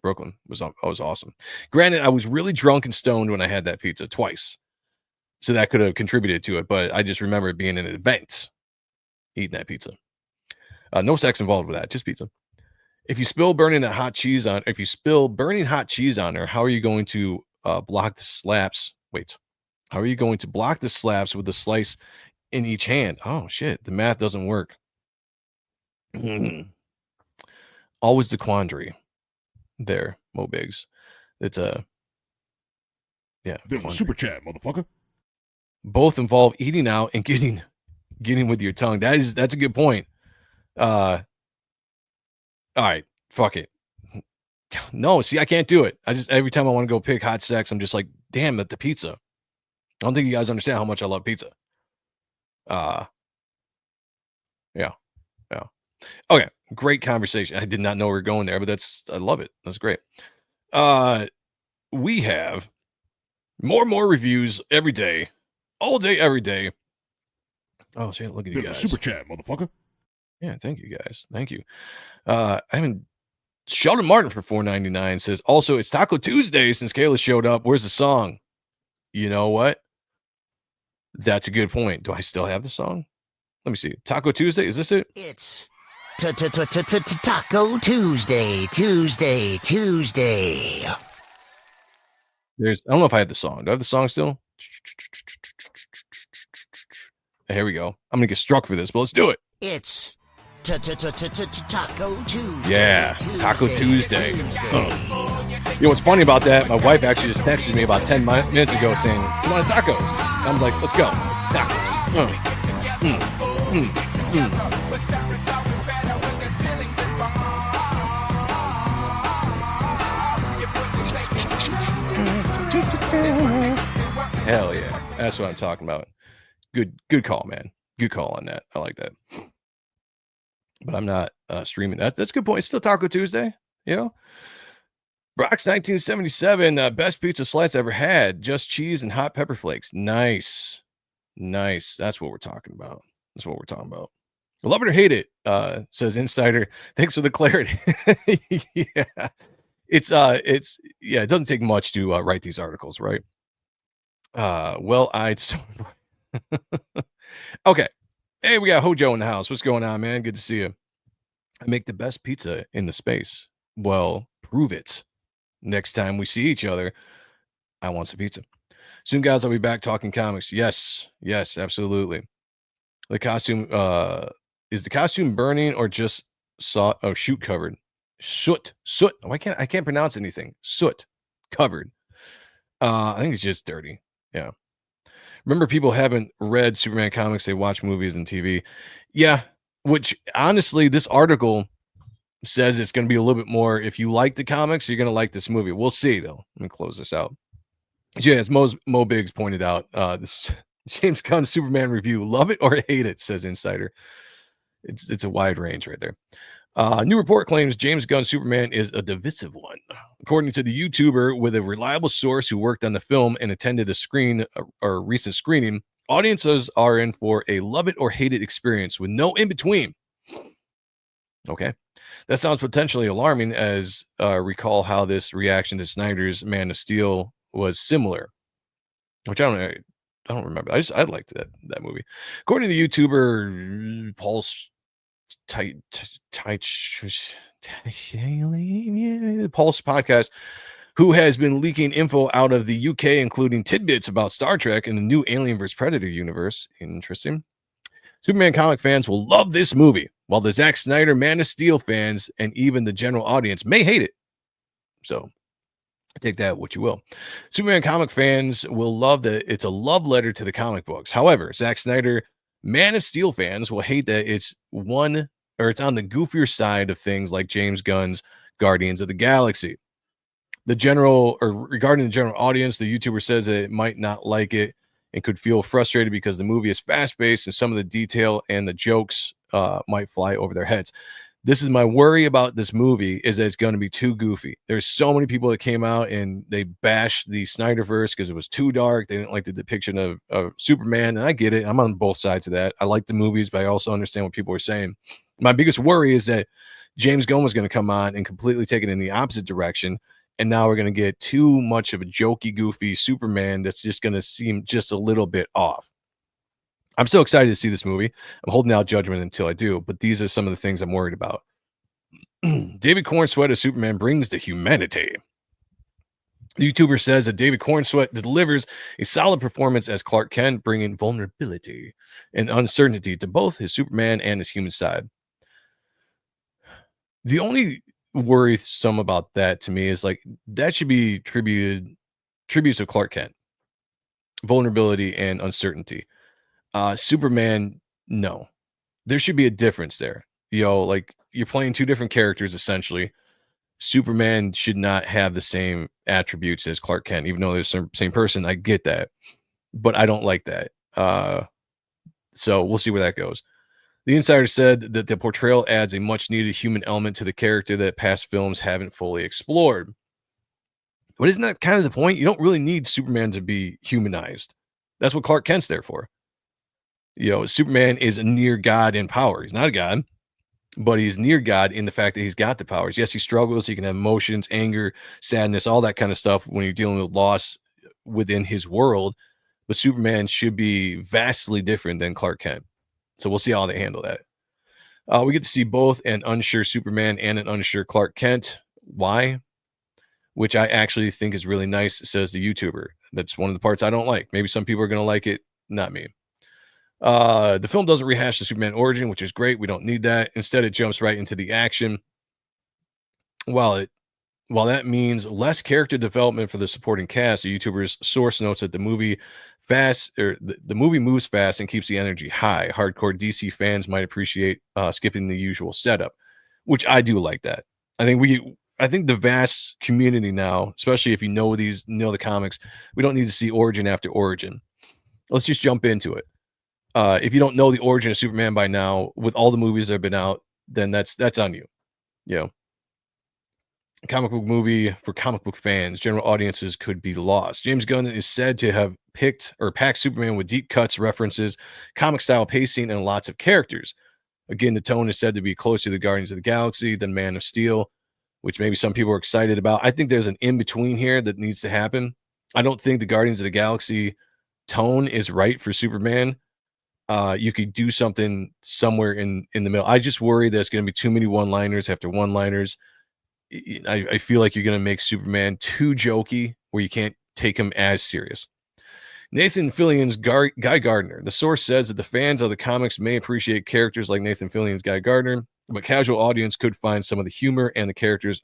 Brooklyn was awesome. Granted, I was really drunk and stoned when I had that pizza twice, so that could have contributed to it. But I just remember it being an event, eating that pizza. No sex involved with that, just pizza. If you spill burning hot cheese on her, how are you going to block the slaps? Wait, how are you going to block the slaps with the slice in each hand? Oh shit, the math doesn't work. Always the quandary there, Mo Biggs. It's a There's a super chat, motherfucker. Both involve eating out and getting with your tongue. That's a good point. All right, fuck it. No, see, I can't do it. Every time I want to go pick hot sex, I'm just like, damn, at the pizza. I don't think you guys understand how much I love pizza. Yeah. Okay, great conversation. I did not know we were going there, but I love it. That's great. We have more reviews every day, all day, every day. Oh shit! Look at you guys. Super chat, motherfucker. Yeah, thank you guys. Thank you. Sheldon Martin for $4.99 says, also, it's Taco Tuesday since Kayla showed up. Where's the song? You know what? That's a good point. Do I still have the song? Let me see. Taco Tuesday, is this it? It's Taco Tuesday. I don't know if I have the song. Do I have the song still? Here we go. I'm gonna get struck for this, but let's do it. It's Taco Tuesday. Yeah, Taco Tuesday. You know what's funny about that? My wife actually just texted me about 10 minutes ago saying, "You want a tacos?" And I'm like, "Let's go, tacos." Hell yeah, that's what I'm talking about. Good call, man. Good call on that. I like that. But I'm not streaming. That's a good point. It's still Taco Tuesday, you know. Brock's 1977 best pizza slice I ever had. Just cheese and hot pepper flakes. Nice. That's what we're talking about. Love it or hate it, says Insider. Thanks for the clarity. Yeah, it doesn't take much to write these articles, right? Okay. Hey, we got Hojo in the house. What's going on, man? Good to see you. I make the best pizza in the space. Well, prove it. Next time we see each other, I want some pizza. Soon, guys, I'll be back talking comics. Yes, absolutely. The costume, is the costume burning or just shoot covered? Soot. Oh, I can't pronounce anything. Soot covered. I think it's just dirty. Yeah. Remember, people haven't read Superman comics. They watch movies and TV. Yeah, which honestly, this article says it's going to be a little bit more. If you like the comics, you're going to like this movie. We'll see, though. Let me close this out. Yeah, as Mo Biggs pointed out, this James Gunn Superman review. Love it or hate it, says Insider. It's a wide range right there. New report claims James Gunn Superman is a divisive one. According to the YouTuber with a reliable source who worked on the film and attended a recent screening, audiences are in for a love it or hate it experience with no in between. Okay. That sounds potentially alarming, as recall how this reaction to Snyder's Man of Steel was similar, which I don't remember. I liked that movie. According to the YouTuber Pulse podcast, who has been leaking info out of the UK, including tidbits about Star Trek and the new Alien vs. Predator universe. Interesting. Superman comic fans will love this movie, while the Zack Snyder Man of Steel fans and even the general audience may hate it. So take that what you will. Superman comic fans will love that it's a love letter to the comic books. However, Zack Snyder Man of Steel fans will hate that it's on the goofier side of things, like James Gunn's Guardians of the Galaxy. Regarding the general audience, the YouTuber says that it might not like it and could feel frustrated because the movie is fast-paced and some of the detail and the jokes might fly over their heads. This is my worry about this movie, is that it's going to be too goofy. There's so many people that came out and they bashed the Snyderverse because it was too dark. They didn't like the depiction of Superman, and I get it. I'm on both sides of that. I like the movies, but I also understand what people are saying. My biggest worry is that James Gunn was going to come on and completely take it in the opposite direction. And now we're going to get too much of a jokey, goofy Superman that's just going to seem just a little bit off. I'm so excited to see this movie. I'm holding out judgment until I do, but these are some of the things I'm worried about. David Cornsweet as Superman brings the humanity. The YouTuber says that David Cornsweet delivers a solid performance as Clark Kent, bringing vulnerability and uncertainty to both his Superman and his human side. The only worrisome about that to me is like that should be tributes of Clark Kent, vulnerability and uncertainty. Superman, no, there should be a difference there. Like you're playing two different characters essentially. Superman should not have the same attributes as Clark Kent, even though they're the same person. I get that, but I don't like that. So we'll see where that goes. The Insider said that the portrayal adds a much needed human element to the character that past films haven't fully explored. But isn't that kind of the point? You don't really need Superman to be humanized. That's what Clark Kent's there for. Superman is a near God in power. He's not a God, but he's near God in the fact that he's got the powers. Yes, he struggles. He can have emotions, anger, sadness, all that kind of stuff when you're dealing with loss within his world. But Superman should be vastly different than Clark Kent. So we'll see how they handle that. We get to see both an unsure Superman and an unsure Clark Kent. Why? Which I actually think is really nice, says the YouTuber. That's one of the parts I don't like. Maybe some people are going to like it, not me. The film doesn't rehash the Superman origin, which is great. We don't need that. Instead, it jumps right into the action. While that means less character development for the supporting cast, the YouTuber's source notes that the movie moves fast and keeps the energy high. Hardcore DC fans might appreciate skipping the usual setup, which I do like that. I think the vast community now, especially if you know the comics, we don't need to see origin after origin. Let's just jump into it. If you don't know the origin of Superman by now, with all the movies that have been out, then that's on you. A comic book movie for comic book fans, general audiences could be lost. James Gunn is said to have packed Superman with deep cuts, references, comic style pacing, and lots of characters. Again, the tone is said to be closer to the Guardians of the Galaxy than Man of Steel, which maybe some people are excited about. I think there's an in-between here that needs to happen. I don't think the Guardians of the Galaxy tone is right for Superman. You could do something somewhere in the middle. I just worry there's going to be too many one-liners after one-liners. I feel like you're going to make Superman too jokey where you can't take him as serious. Nathan Fillion's Guy Gardner. The source says that the fans of the comics may appreciate characters like Nathan Fillion's Guy Gardner, but casual audience could find some of the humor and the characters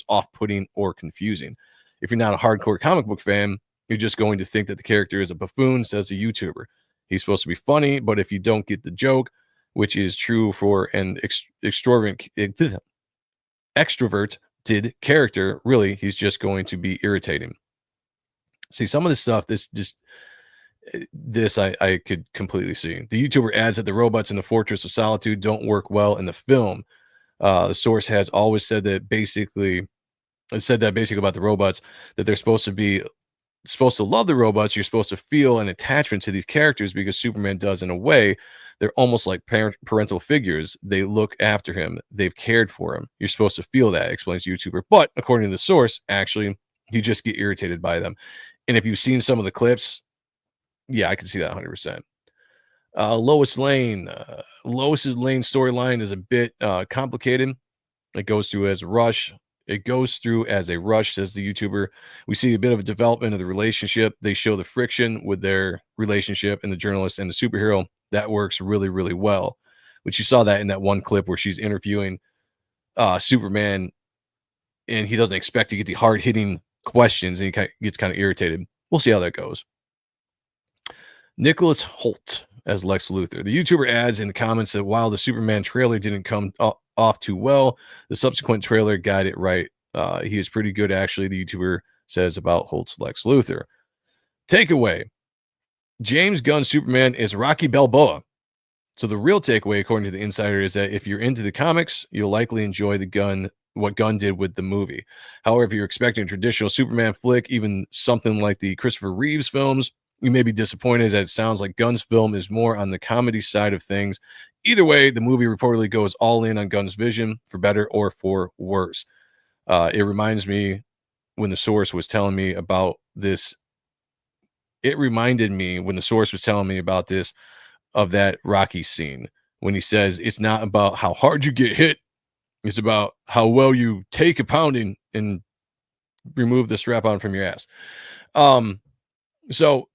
off-putting or confusing. If you're not a hardcore comic book fan, you're just going to think that the character is a buffoon, says a YouTuber. He's supposed to be funny, but if you don't get the joke, which is true for an extroverted character, really, he's just going to be irritating. See, some of this stuff, I could completely see. The YouTuber adds that the robots in the Fortress of Solitude don't work well in the film. The source has always said that basically about the robots, that they're supposed to love the robots. You're supposed to feel an attachment to these characters because Superman does in a way. They're almost like parental figures. They look after him. They've cared for him. You're supposed to feel that, explains YouTuber. But according to the source, actually, you just get irritated by them. And if you've seen some of the clips, yeah, I can see that 100%. Lois Lane. Lois's Lane storyline is a bit complicated. It goes through as a rush, says the YouTuber. We see a bit of a development of the relationship. They show the friction with their relationship and the journalist and the superhero. That works really, really well. Which you saw that in that one clip where she's interviewing Superman, and he doesn't expect to get the hard-hitting questions, and he gets kind of irritated. We'll see how that goes. Nicholas Hoult as Lex Luthor. The YouTuber adds in the comments that while the Superman trailer didn't come off too well, the subsequent trailer got it right. He is pretty good, actually, the YouTuber says about Holt's Lex Luthor. Takeaway. James Gunn's Superman is Rocky Balboa. So the real takeaway, according to the Insider, is that if you're into the comics, you'll likely enjoy what Gunn did with the movie. However, if you're expecting a traditional Superman flick, even something like the Christopher Reeves films, you may be disappointed, as it sounds like Gunn's film is more on the comedy side of things Either way, the movie reportedly goes all in on Gunn's vision, for better or for worse. It reminds me when the source was telling me about this. It reminded me when the source was telling me about this of that Rocky scene when he says it's not about how hard you get hit, it's about how well you take a pounding and remove the strap on from your ass. So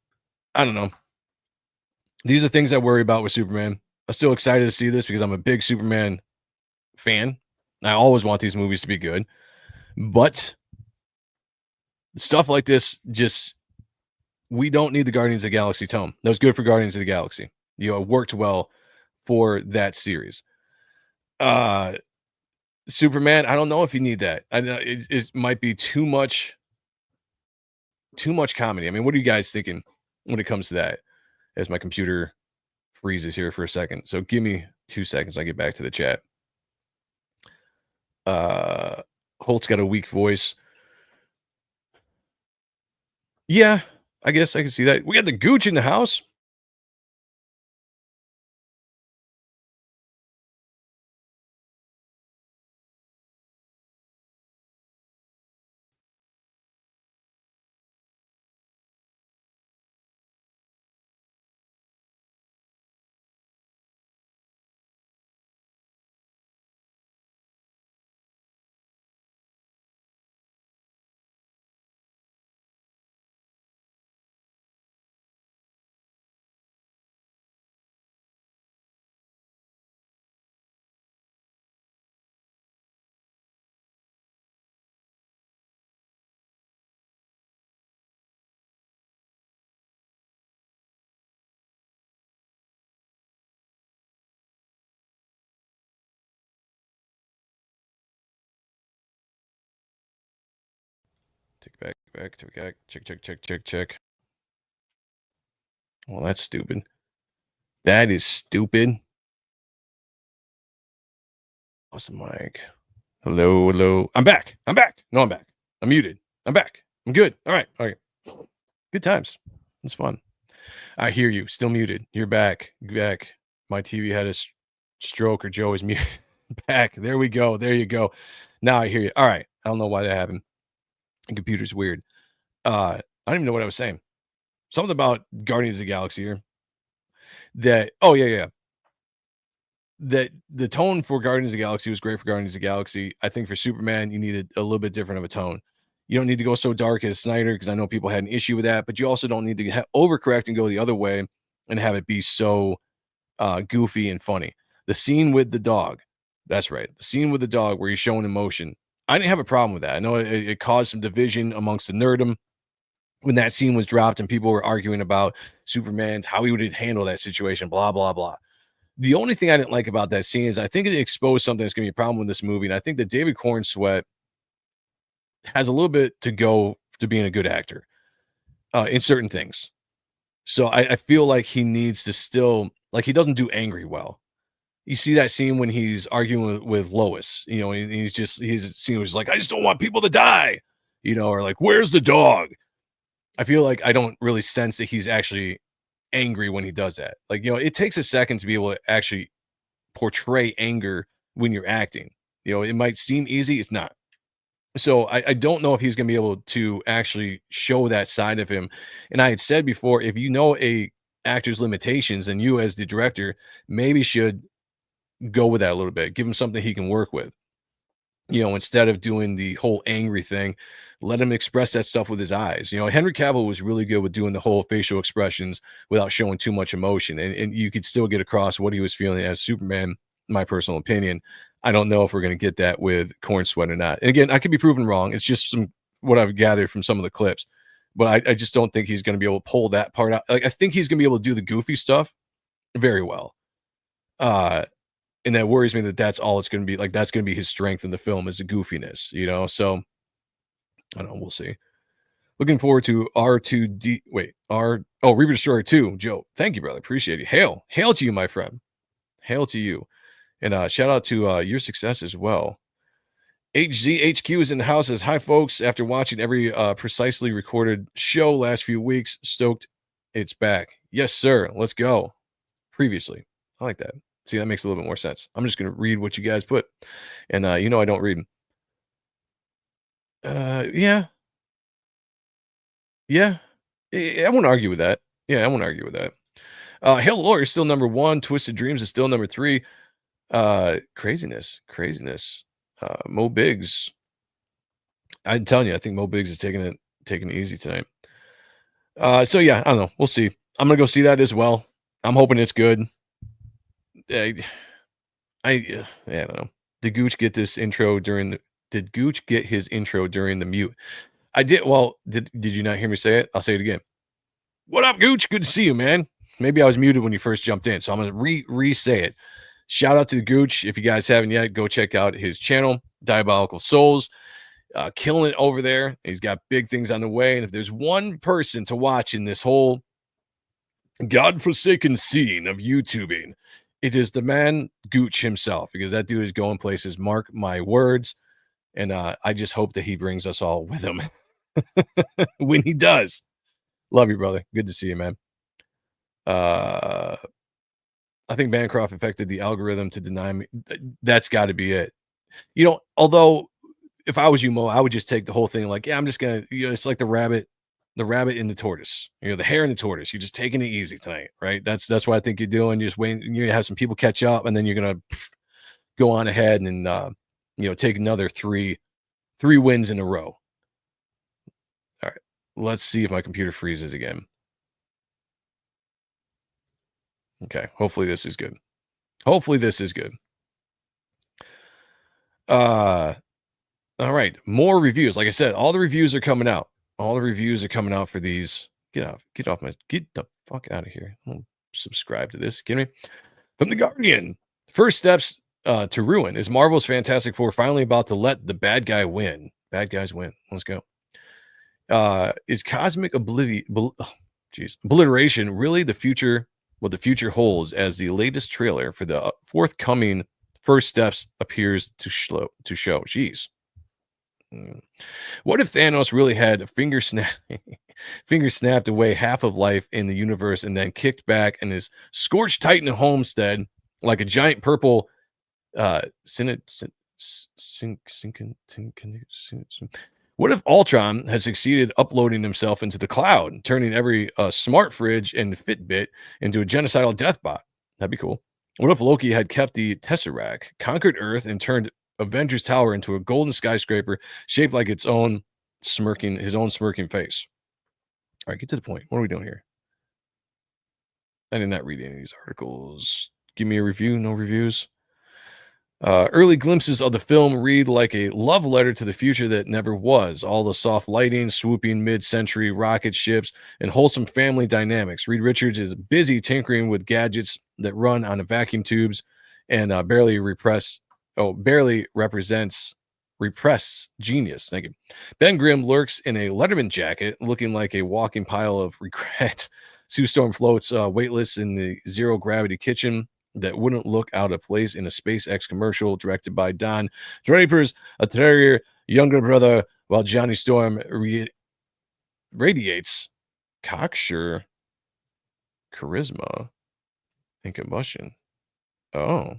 I don't know. These are things I worry about with Superman. I'm still excited to see this because I'm a big Superman fan. I always want these movies to be good, but stuff like this we don't need the Guardians of the Galaxy tone. That was good for Guardians of the Galaxy. It worked well for that series. Superman, I don't know if you need that. I know it might be too much comedy. I mean, what are you guys thinking when it comes to that? As my computer freezes here for a second. So give me 2 seconds. I'll get back to the chat. Holt's got a weak voice. Yeah, I guess I can see that. We got the Gooch in the house. Take back. Check. Well, that's stupid. That is stupid. Awesome, Mike. Hello. I'm back. No, I'm back. I'm muted. I'm back. I'm good. All right. Good times. It's fun. I hear you. Still muted. You're back. My TV had a stroke, or Joe is muted. Back. There we go. There you go. Now I hear you. All right. I don't know why that happened. The computer's weird. I don't even know what I was saying. Something about Guardians of the Galaxy here. That, that the tone for Guardians of the Galaxy was great for Guardians of the Galaxy. I think for Superman, you needed a little bit different of a tone. You don't need to go so dark as Snyder, because I know people had an issue with that, but you also don't need to overcorrect and go the other way and have it be so goofy and funny. The scene with the dog, that's right. The scene with the dog where he's showing emotion. I didn't have a problem with that. I know it caused some division amongst the nerdom when that scene was dropped and people were arguing about Superman's, how he would handle that situation, blah, blah, blah. The only thing I didn't like about that scene is I think it exposed something that's going to be a problem with this movie. And I think that David Cornsweet has a little bit to go to being a good actor in certain things. So I feel like he needs to still, like, he doesn't do angry well. You see that scene when he's arguing with Lois, and he's scene was like, I just don't want people to die, or like, where's the dog? I feel like I don't really sense that he's actually angry when he does that. Like, it takes a second to be able to actually portray anger when you're acting. It might seem easy. It's not. So I don't know if he's going to be able to actually show that side of him. And I had said before, if you know a actor's limitations, then you as the director maybe should go with that a little bit. Give him something he can work with. Instead of doing the whole angry thing, let him express that stuff with his eyes. Henry Cavill was really good with doing the whole facial expressions without showing too much emotion. And you could still get across what he was feeling as Superman, my personal opinion. I don't know if we're going to get that with Cornsweet or not. And again, I could be proven wrong. It's just what I've gathered from some of the clips. But I just don't think he's going to be able to pull that part out. Like, I think he's going to be able to do the goofy stuff very well. And that worries me that's all it's going to be. Like, that's going to be his strength in the film, is the goofiness, So I don't know. We'll see. Looking forward to R2D. Reaper Destroyer 2. Joe, thank you, brother. Appreciate it. Hail to you, my friend. Hail to you. And shout out to your success as well. HZHQ is in the house. Says, hi, folks. After watching every precisely recorded show last few weeks, stoked it's back. Yes, sir. Let's go. Previously. I like that. See, that makes a little bit more sense. I'm just going to read what you guys put. And you know I don't read. Yeah. Yeah. I won't argue with that. Yeah, I won't argue with that. Hail Lawyer is still number 1. Twisted Dreams is still number 3. Craziness. Mo Biggs. I'm telling you, I think Mo Biggs is taking it easy tonight. So yeah, I don't know. We'll see. I'm gonna go see that as well. I'm hoping it's good. I don't know. Did Gooch get his intro during the mute? I did. Well, did you not hear me say it? I'll say it again. What up, Gooch? Good to see you, man. Maybe I was muted when you first jumped in, so I'm gonna re-say it. Shout out to the Gooch. If you guys haven't yet, go check out his channel, Diabolical Souls. Killing it over there. He's got big things on the way. And if there's one person to watch in this whole godforsaken scene of YouTubing, it is the man Gooch himself, because that dude is going places. Mark my words. And I just hope that he brings us all with him when he does. Love you, brother. Good to see you, man. I think Bancroft affected the algorithm to deny me. That's got to be it. You know, although if I was you, Mo, I would just take the whole thing like, yeah, I'm just going to, you know, it's like the rabbit and the tortoise, you know, the hare and the tortoise. You're just taking it easy tonight, right? That's what I think you're doing. You're just waiting. You have some people catch up, and then you're going to go on ahead and, you know, take another three wins in a row. All right. Let's see if my computer freezes again. Okay. Hopefully this is good. All right, more reviews. Like I said, all the reviews are coming out. For these. Get the fuck out of here. I don't subscribe to this. Get me? From The Guardian. First steps to ruin. Is Marvel's Fantastic Four finally about to let the bad guy win? Bad guys win. Let's go. Is cosmic obliteration really the future? What the future holds, as the latest trailer for the forthcoming First Steps appears to show. Jeez. What if Thanos really had a finger snapped away half of life in the universe and then kicked back in his scorched Titan homestead like a giant purple what if Ultron had succeeded uploading himself into the cloud, turning every smart fridge and Fitbit into a genocidal death bot? That'd be cool. What if Loki had kept the Tesseract, conquered Earth, and turned Avengers Tower into a golden skyscraper shaped like his own smirking face? All right, get to the point. What are we doing here? I did not read any of these articles. Give me a review. No reviews. Early glimpses of the film read like a love letter to the future that never was. All the soft lighting, swooping mid-century rocket ships, and wholesome family dynamics. Reed Richards is busy tinkering with gadgets that run on vacuum tubes and barely represents genius. Thank you. Ben Grimm lurks in a Letterman jacket, looking like a walking pile of regret. Sue Storm floats weightless in the zero-gravity kitchen that wouldn't look out of place in a SpaceX commercial directed by Don Draper's a terrier younger brother, while Johnny Storm radiates cocksure charisma and combustion. Oh,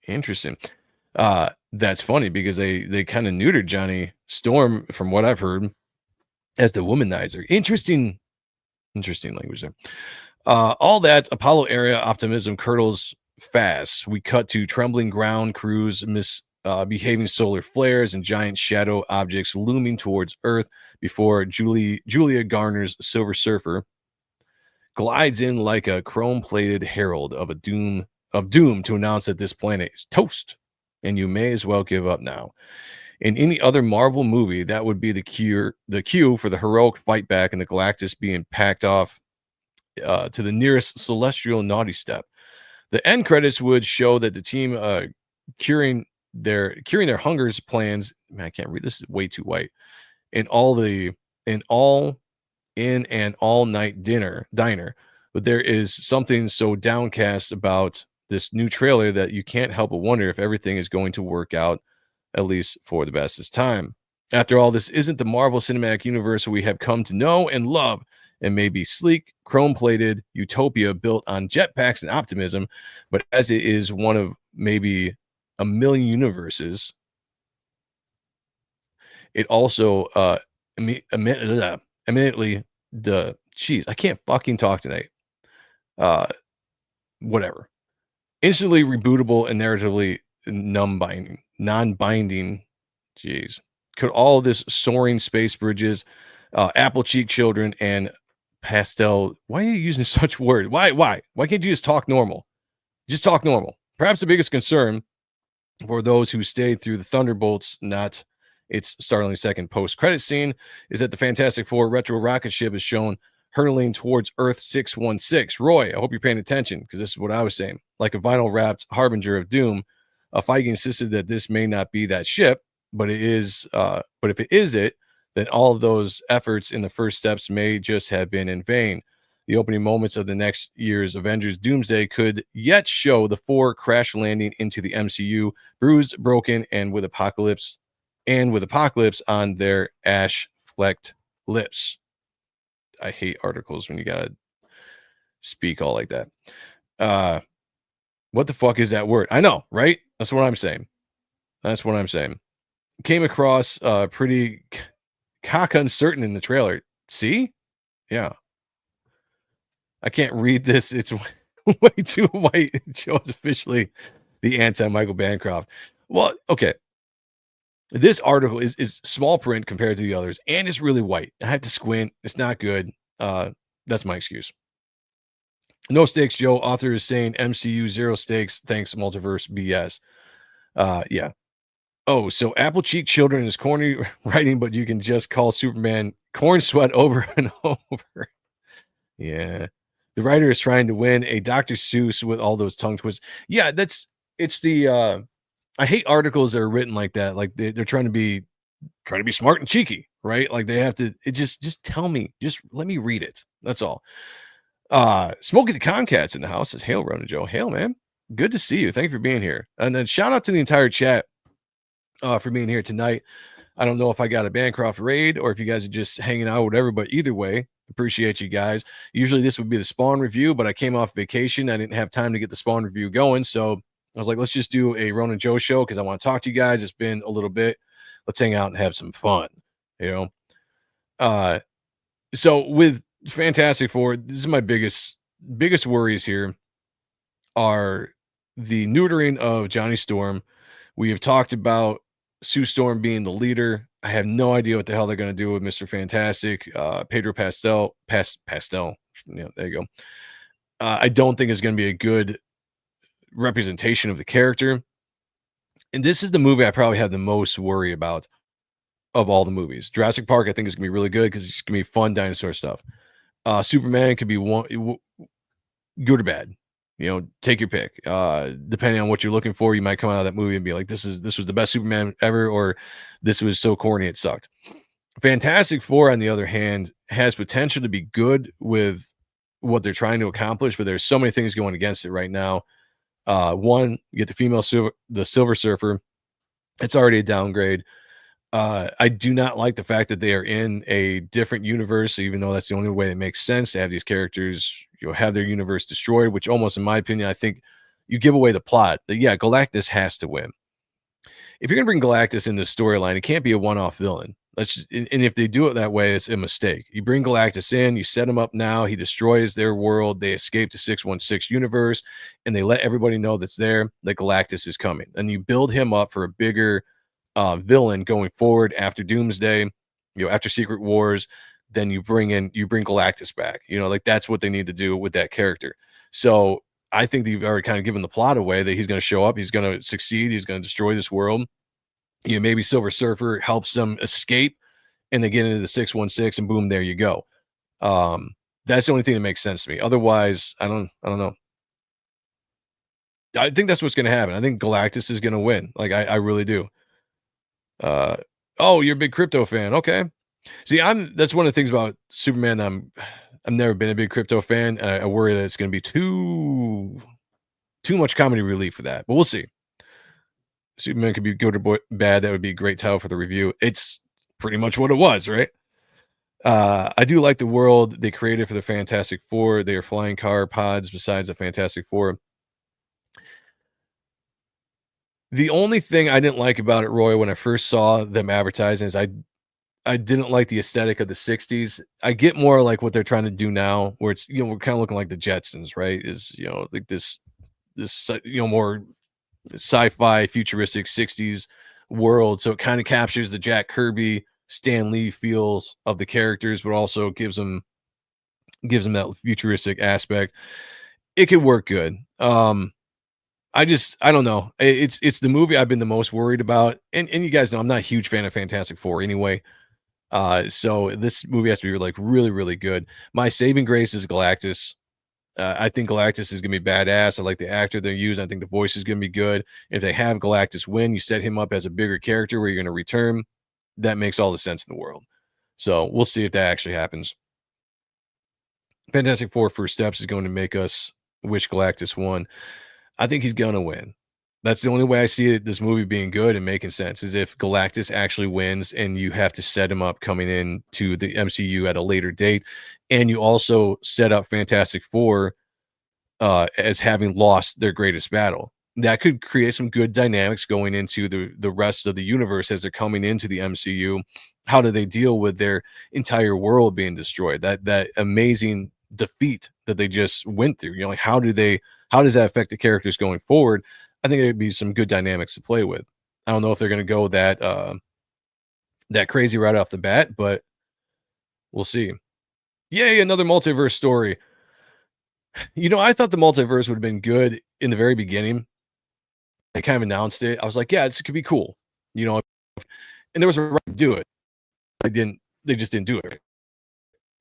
interesting. That's funny because they kind of neutered Johnny Storm, from what I've heard, as the womanizer. Interesting language there. All that Apollo area optimism curdles fast. We cut to trembling ground crews misbehaving solar flares and giant shadow objects looming towards Earth before Julia Garner's Silver Surfer glides in like a chrome-plated herald of doom to announce that this planet is toast, and you may as well give up now. In any other Marvel movie, that would be the cue for the heroic fight back and the Galactus being packed off to the nearest celestial naughty step. The end credits would show that the team curing their hunger's plans. Man, I can't read this. Is way too white. In an all-night diner. But there is something so downcast about this new trailer that you can't help but wonder if everything is going to work out, at least for the best this time. After all, this isn't the Marvel Cinematic Universe we have come to know and love, and maybe sleek, chrome-plated utopia built on jetpacks and optimism, but as it is one of maybe a million universes, it also eminently I can't fucking talk tonight. Whatever. Instantly rebootable and narratively non-binding. Jeez. Could all of this soaring space bridges, apple cheek children, and pastel. Why are you using such words? Why can't you just talk normal? Just talk normal. Perhaps the biggest concern for those who stayed through the Thunderbolts, not its startling second post-credit scene, is that the Fantastic Four retro rocket ship is shown hurtling towards Earth 616. Roy, I hope you're paying attention, because this is what I was saying. Like a vinyl-wrapped harbinger of doom, Feige insisted that this may not be that ship, but it is. But if it is it, then all of those efforts in the first steps may just have been in vain. The opening moments of the next year's Avengers Doomsday could yet show the four crash landing into the MCU, bruised, broken, and with apocalypse on their ash-flecked lips. I hate articles when you gotta speak all like that. What the fuck is that word? I know, right? That's what I'm saying. Came across pretty cock uncertain in the trailer. See? Yeah. I can't read this. It's way too white. It shows officially the anti-Michael Bancroft. Well, okay. This article is small print compared to the others, and it's really white. I have to squint. It's not good. That's my excuse. No stakes, Joe. Author is saying MCU zero stakes. Thanks, multiverse BS. Yeah. Oh, so apple cheek children is corny writing, but you can just call Superman corn sweat over and over. Yeah. The writer is trying to win a Dr. Seuss with all those tongue twists. Yeah, it's the I hate articles that are written like that. Like they're trying to be smart and cheeky, right? Like they have to just tell me, just let me read it. That's all. Smokey the Comcat's in the house says, "Hail, Ronin Joe." Hail, man. Good to see you. Thank you for being here. And then shout out to the entire chat for being here tonight. I don't know if I got a Bancroft raid or if you guys are just hanging out or whatever, but either way, appreciate you guys. Usually this would be the Spawn review, but I came off vacation. I didn't have time to get the Spawn review going. So I was like, let's just do a Ronin Joe show because I want to talk to you guys. It's been a little bit. Let's hang out and have some fun, you know? So with Fantastic Four, this is my biggest worries here are the neutering of Johnny Storm. We have talked about Sue Storm being the leader. I have no idea what the hell they're going to do with Mr. Fantastic. Pedro Pascal. Yeah, there you go. I don't think it's going to be a good representation of the character. And this is the movie I probably have the most worry about of all the movies. Jurassic Park, I think, is going to be really good because it's going to be fun dinosaur stuff. Superman could be good or bad. You know, take your pick. Depending on what you're looking for, you might come out of that movie and be like, this was the best Superman ever, or this was so corny it sucked. Fantastic Four, on the other hand, has potential to be good with what they're trying to accomplish, but there's so many things going against it right now. One, you get the Silver Surfer. It's already a downgrade. I do not like the fact that they are in a different universe, even though that's the only way it makes sense to have these characters, you know, have their universe destroyed, which almost, in my opinion, I think you give away the plot. But yeah, Galactus has to win. If you're going to bring Galactus in this storyline, it can't be a one-off villain. And if they do it that way, it's a mistake. You bring Galactus in, you set him up now, he destroys their world, they escape the 616 universe, and they let everybody know that's there, that Galactus is coming. And you build him up for a bigger villain going forward after Doomsday, you know, after Secret Wars. Then you bring Galactus back. You know, like that's what they need to do with that character. So I think they've already kind of given the plot away that he's going to show up, he's going to succeed, he's going to destroy this world. You know, maybe Silver Surfer helps them escape and they get into the 616 and boom, there you go. That's the only thing that makes sense to me. Otherwise, I don't know. I think that's what's going to happen. I think Galactus is going to win. Like I really do. Oh, you're a big crypto fan. Okay. See, that's one of the things about Superman. I've never been a big crypto fan. And I worry that it's going to be too much comedy relief for that, but we'll see. Superman could be good or bad. That would be a great title for the review. It's pretty much what it was, right? I do like the world they created for the Fantastic Four. They are flying car pods besides the Fantastic Four. The only thing I didn't like about it, Roy, when I first saw them advertising is I didn't like the aesthetic of the 60s. I get more like what they're trying to do now, where it's, we're kind of looking like the Jetsons, right? Is, like this, more sci-fi futuristic 60s world. So it kind of captures the Jack Kirby, Stan Lee feels of the characters, but also gives them that futuristic aspect. It could work good. I don't know. It's the movie I've been the most worried about. And you guys know I'm not a huge fan of Fantastic Four anyway. So this movie has to be like really, really good. My saving grace is Galactus. I think Galactus is gonna be badass. I like the actor they're using. I think the voice is gonna be good. If they have Galactus win, you set him up as a bigger character where you're gonna return. That makes all the sense in the world. So we'll see if that actually happens. Fantastic Four First Steps is going to make us wish Galactus won. I think he's gonna win. That's the only way I see this movie being good and making sense, is if Galactus actually wins and you have to set him up coming in to the MCU at a later date. And you also set up Fantastic Four as having lost their greatest battle. That could create some good dynamics going into the rest of the universe as they're coming into the MCU. How do they deal with their entire world being destroyed? That amazing defeat that they just went through. Like how does that affect the characters going forward? I think there'd be some good dynamics to play with. I don't know if they're going to go that crazy right off the bat, but we'll see. Yay, another multiverse story. I thought the multiverse would have been good in the very beginning. They kind of announced it. I was like, yeah, this could be cool. And there was a right to do it. They just didn't do it.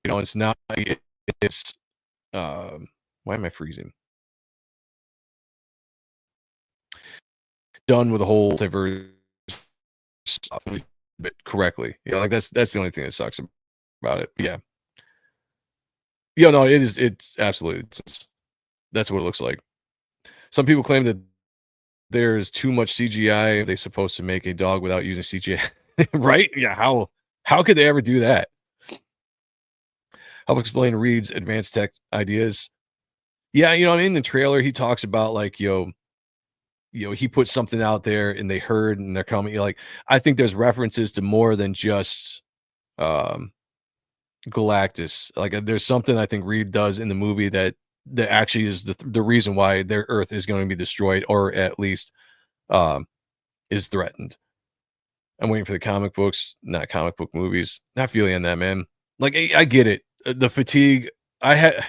It's not, it's, why am I freezing? Done with the whole multiverse stuff correctly. That's the only thing that sucks about it. But yeah. No, it's absolutely, that's what it looks like. Some people claim that there's too much CGI. They're supposed to make a dog without using CGI. Right? Yeah. How could they ever do that? Help explain Reed's advanced tech ideas. Yeah. In the trailer, he talks about like, he put something out there and they heard and they're coming. I think there's references to more than just Galactus. There's something I think Reed does in the movie that actually is the reason why their Earth is going to be destroyed, or at least is threatened. I'm waiting for the comic books, not comic book movies. Not feeling on that, man. I get it. The fatigue. I've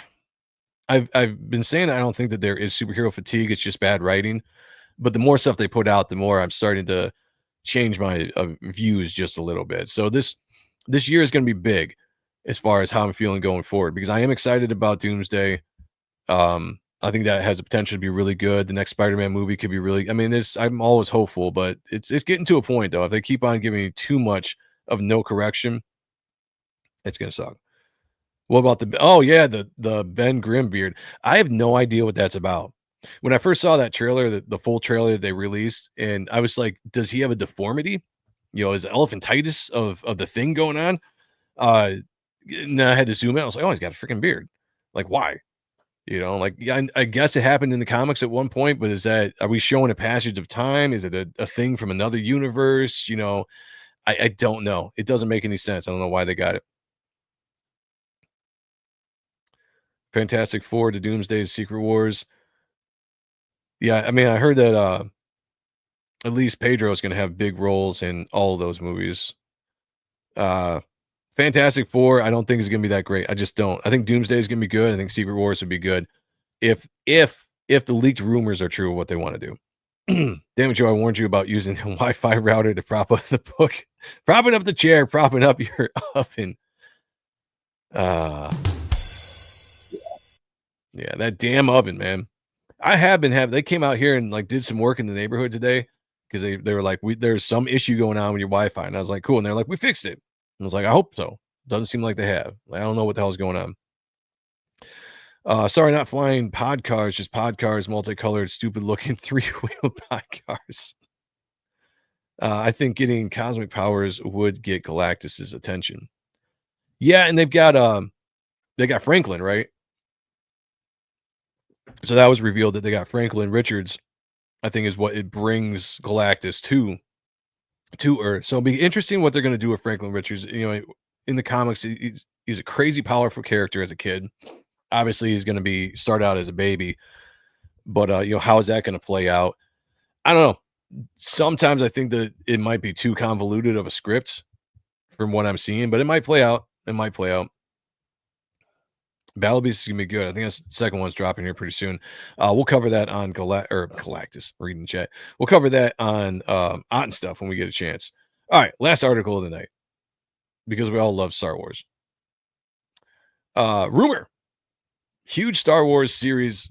been saying I don't think that there is superhero fatigue. It's just bad writing. But the more stuff they put out, the more I'm starting to change my views just a little bit. So this year is going to be big as far as how I'm feeling going forward, because I am excited about Doomsday. I think that has the potential to be really good. The next Spider-Man movie could be really, I'm always hopeful, but it's getting to a point though. If they keep on giving me too much of no correction, it's going to suck. What about the Ben Grimm beard? I have no idea what that's about. When I first saw that trailer, the full trailer that they released, and I was like, does he have a deformity? Is elephantitis of the thing going on? And I had to zoom in. I was like, oh, he's got a freaking beard. Like, why? I guess it happened in the comics at one point, but are we showing a passage of time? Is it a thing from another universe? I don't know. It doesn't make any sense. I don't know why they got it. Fantastic Four to Doomsday Secret Wars. Yeah, I heard that at least Pedro is going to have big roles in all of those movies. Fantastic Four, I don't think is going to be that great. I just don't. I think Doomsday is going to be good. I think Secret Wars would be good if the leaked rumors are true of what they want to do. Damn it, Joe! I warned you about using the Wi-Fi router to prop up the book, propping up the chair, propping up your oven. Yeah, that damn oven, man. I have been having. They came out here and did some work in the neighborhood today because they were like, there's some issue going on with your Wi-Fi, and I was like, cool. And they're like, we fixed it. I was like, I hope so. Doesn't seem like they have. I don't know what the hell is going on. Sorry, not flying pod cars, just pod cars, multicolored, stupid looking 3-wheel pod cars. I think getting cosmic powers would get Galactus's attention. Yeah, and they got Franklin, right? So that was revealed that they got Franklin Richards, I think is what it brings Galactus to Earth. So it'll be interesting what they're going to do with Franklin Richards. You know, in the comics, he's a crazy powerful character as a kid. Obviously, he's going to start out as a baby, but you know, how is that going to play out? I don't know. Sometimes I think that it might be too convoluted of a script from what I'm seeing, but it might play out. It might play out. Battle Beast is gonna be good. I think the second one's dropping here pretty soon. We'll cover that on Galactus. Reading the chat. We'll cover that on Ott and stuff when we get a chance. All right, last article of the night, because we all love Star Wars. Rumor: huge Star Wars series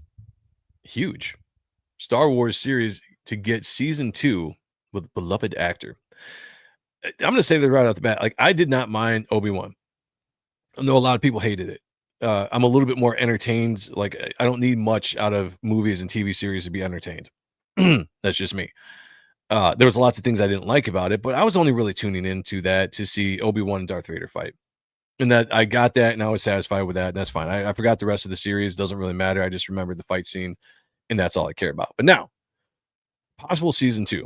to get season 2 with beloved actor. I'm gonna say that right off the bat. Like, I did not mind Obi-Wan. I know a lot of people hated it. I'm a little bit more entertained. Like, I don't need much out of movies and TV series to be entertained. That's just me. There was lots of things I didn't like about it, but I was only really tuning into that to see Obi-Wan and Darth Vader fight. And that I got that, and I was satisfied with that. And that's fine. I forgot the rest of the series. Doesn't really matter. I just remembered the fight scene, and that's all I care about. But now, possible season 2.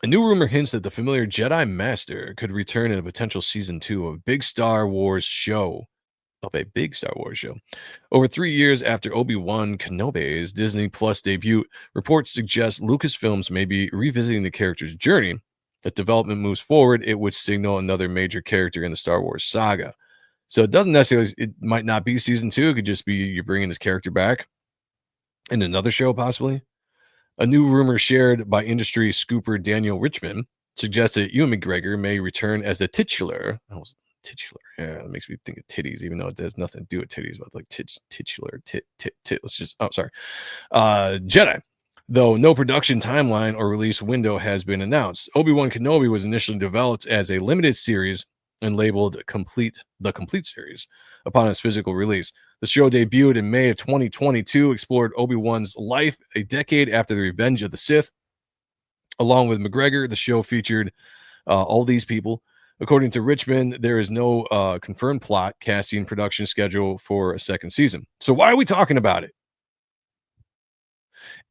A new rumor hints that the familiar Jedi Master could return in a potential season 2 of a big Star Wars show. Over 3 years after Obi-Wan Kenobi's Disney Plus debut, reports suggest Lucasfilms may be revisiting the character's journey. As development moves forward, it would signal another major character in the Star Wars saga. So it doesn't necessarily, it might not be season 2. It could just be you're bringing this character back in another show, possibly. A new rumor shared by industry scooper Daniel Richman suggests that Ewan McGregor may return as the titular. Titular. Yeah, it makes me think of titties, even though it has nothing to do with titties, but like titular. Let's just, Jedi. Though no production timeline or release window has been announced. Obi-Wan Kenobi was initially developed as a limited series and labeled the complete series upon its physical release. The show debuted in May of 2022, explored Obi-Wan's life a decade after the Revenge of the Sith. Along with McGregor, the show featured all these people. According to Richmond, there is no confirmed plot, casting, production schedule for a second season. So why are we talking about it?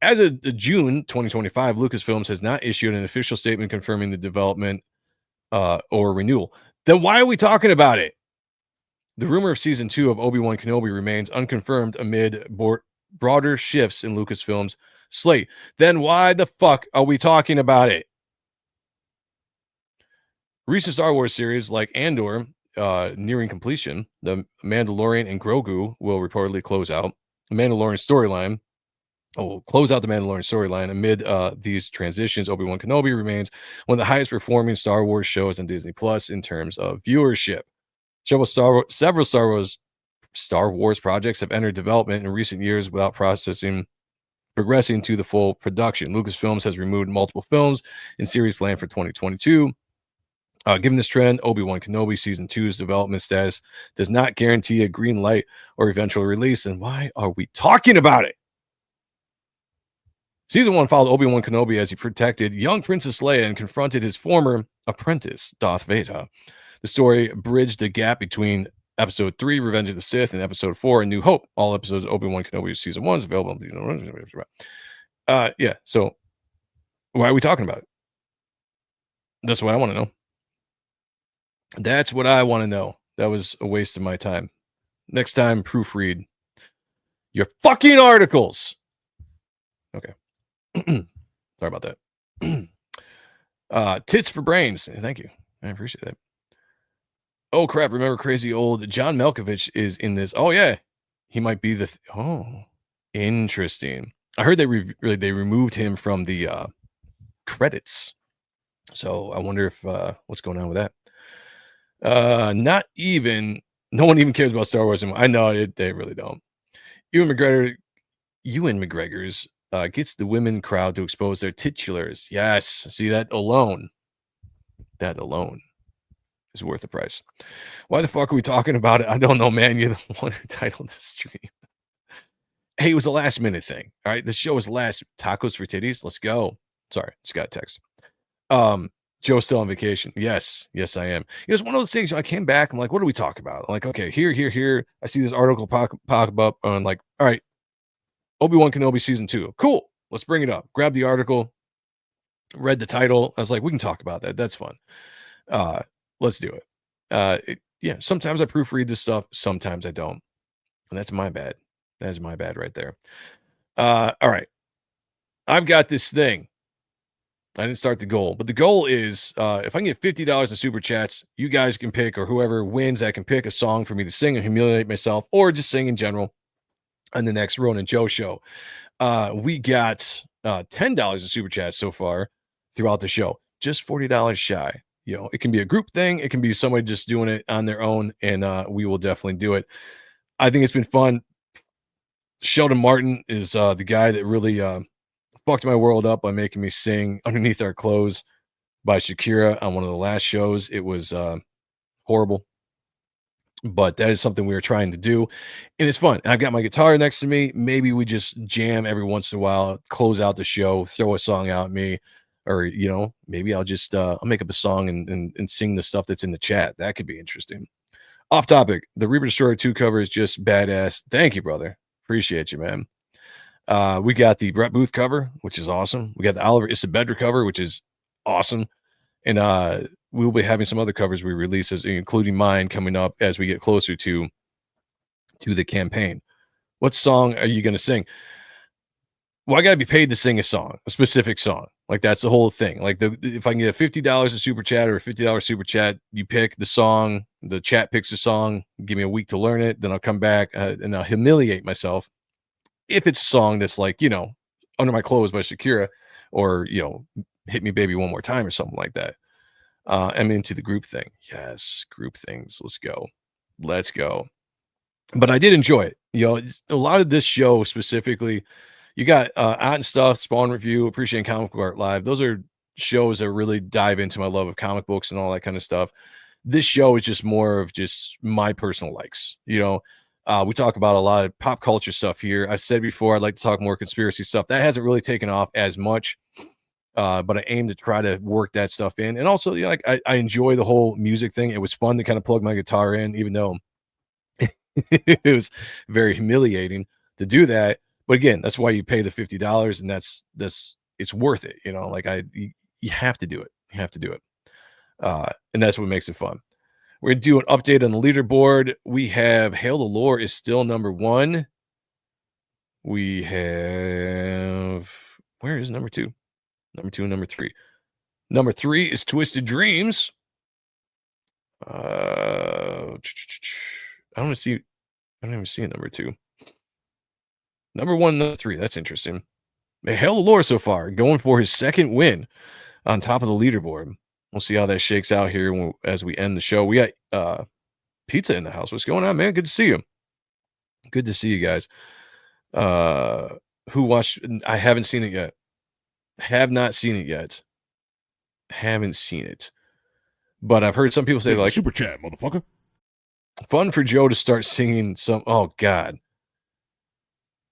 As of June 2025, Lucasfilms has not issued an official statement confirming the development or renewal. Then why are we talking about it? The rumor of season 2 of Obi-Wan Kenobi remains unconfirmed amid broader shifts in Lucasfilms' slate. Then why the fuck are we talking about it? Recent Star Wars series like Andor nearing completion, The Mandalorian and Grogu will reportedly close out. The Mandalorian storyline will close out the Mandalorian storyline. Amid these transitions, Obi-Wan Kenobi remains one of the highest performing Star Wars shows on Disney Plus in terms of viewership. Several Star Wars projects have entered development in recent years without progressing to the full production. Lucasfilms has removed multiple films and series planned for 2022. Given this trend, Obi-Wan Kenobi Season 2's development status does not guarantee a green light or eventual release. And why are we talking about it? Season 1 followed Obi-Wan Kenobi as he protected young Princess Leia and confronted his former apprentice, Darth Vader. The story bridged the gap between Episode 3, Revenge of the Sith, and Episode 4, A New Hope. All episodes of Obi-Wan Kenobi Season 1 is available. Yeah, so why are we talking about it? That's what I want to know. That's what I want to know. That was a waste of my time. Next time, proofread your fucking articles. Okay. Sorry about that. Tits for brains. Thank you. I appreciate that. Oh, crap. Remember crazy old John Malkovich is in this. Oh, yeah. He might be the... interesting. I heard they removed him from the credits. So I wonder if what's going on with that. No one even cares about Star Wars anymore. I know they really don't. Ewan McGregor's gets the women crowd to expose their titulars. Yes, see, that alone is worth the price. Why the fuck are we talking about it? I don't know, man. You're the one who titled the stream. Hey, it was a last minute thing. All right, the show was last. Tacos for titties. Let's go. Sorry, just got a text. Joe's still on vacation. Yes, I am. It's one of those things. I came back. I'm like, what do we talk about? I'm like, okay, here. I see this article pop up. I'm like, all right, Obi-Wan Kenobi season 2. Cool. Let's bring it up. Grab the article. Read the title. I was like, we can talk about that. That's fun. Let's do it. Yeah. Sometimes I proofread this stuff. Sometimes I don't, and that's my bad. That is my bad right there. All right. I've got this thing. I didn't start the goal, but the goal is if I can get $50 in super chats, you guys can pick, or whoever wins that can pick a song for me to sing and humiliate myself, or just sing in general on the next Ronin Joe show. We got $10 in super chats so far throughout the show, just $40 shy. It can be a group thing. It can be somebody just doing it on their own, and we will definitely do it. I think it's been fun. Sheldon Martin is the guy that really fucked my world up by making me sing Underneath Our Clothes by Shakira on one of the last shows. It was horrible, but that is something we were trying to do, and it's fun. And I've got my guitar next to me. Maybe we just jam every once in a while, close out the show, throw a song out at me, or maybe I'll just I'll make up a song and sing the stuff that's in the chat. That could be interesting. Off topic, the Reaper Destroyer 2 cover is just badass. Thank you, brother. Appreciate you, man. We got the Brett Booth cover, which is awesome. We got the Oliver Isabedra cover, which is awesome. And we'll be having some other covers we release, including mine, coming up as we get closer to the campaign. What song are you going to sing? Well, I got to be paid to sing a song, a specific song. Like, that's the whole thing. Like, if I can get a $50 in super chat or a $50 super chat, you pick the song, the chat picks a song, give me a week to learn it, then I'll come back and I'll humiliate myself. If it's a song that's like, Under My Clothes by Shakira, or, Hit Me Baby One More Time or something like that. I'm into the group thing. Yes, group things. Let's go. But I did enjoy it. A lot of this show specifically, you got Art and Stuff, Spawn Review, Appreciating Comic Book Art Live. Those are shows that really dive into my love of comic books and all that kind of stuff. This show is just more of just my personal likes. We talk about a lot of pop culture stuff here. I said before, I'd like to talk more conspiracy stuff. That hasn't really taken off as much, but I aim to try to work that stuff in. And also, I enjoy the whole music thing. It was fun to kind of plug my guitar in, even though it was very humiliating to do that. But again, that's why you pay the $50, and that's it's worth it. You have to do it. You have to do it. And that's what makes it fun. We're going to do an update on the leaderboard. We have Hail the Lore is still number 1. We have, where is number 2? Number 2 and number 3. Number 3 is Twisted Dreams. I don't even see it, number 2. Number 1, number 3. That's interesting. Hail the Lore so far, going for his second win on top of the leaderboard. We'll see how that shakes out here as we end the show. We got Pizza in the house. What's going on, man? Good to see you. Good to see you guys. Who watched? I haven't seen it yet. Have not seen it yet. Haven't seen it. But I've heard some people say, like, super chat, motherfucker. Fun for Joe to start singing some. Oh, God.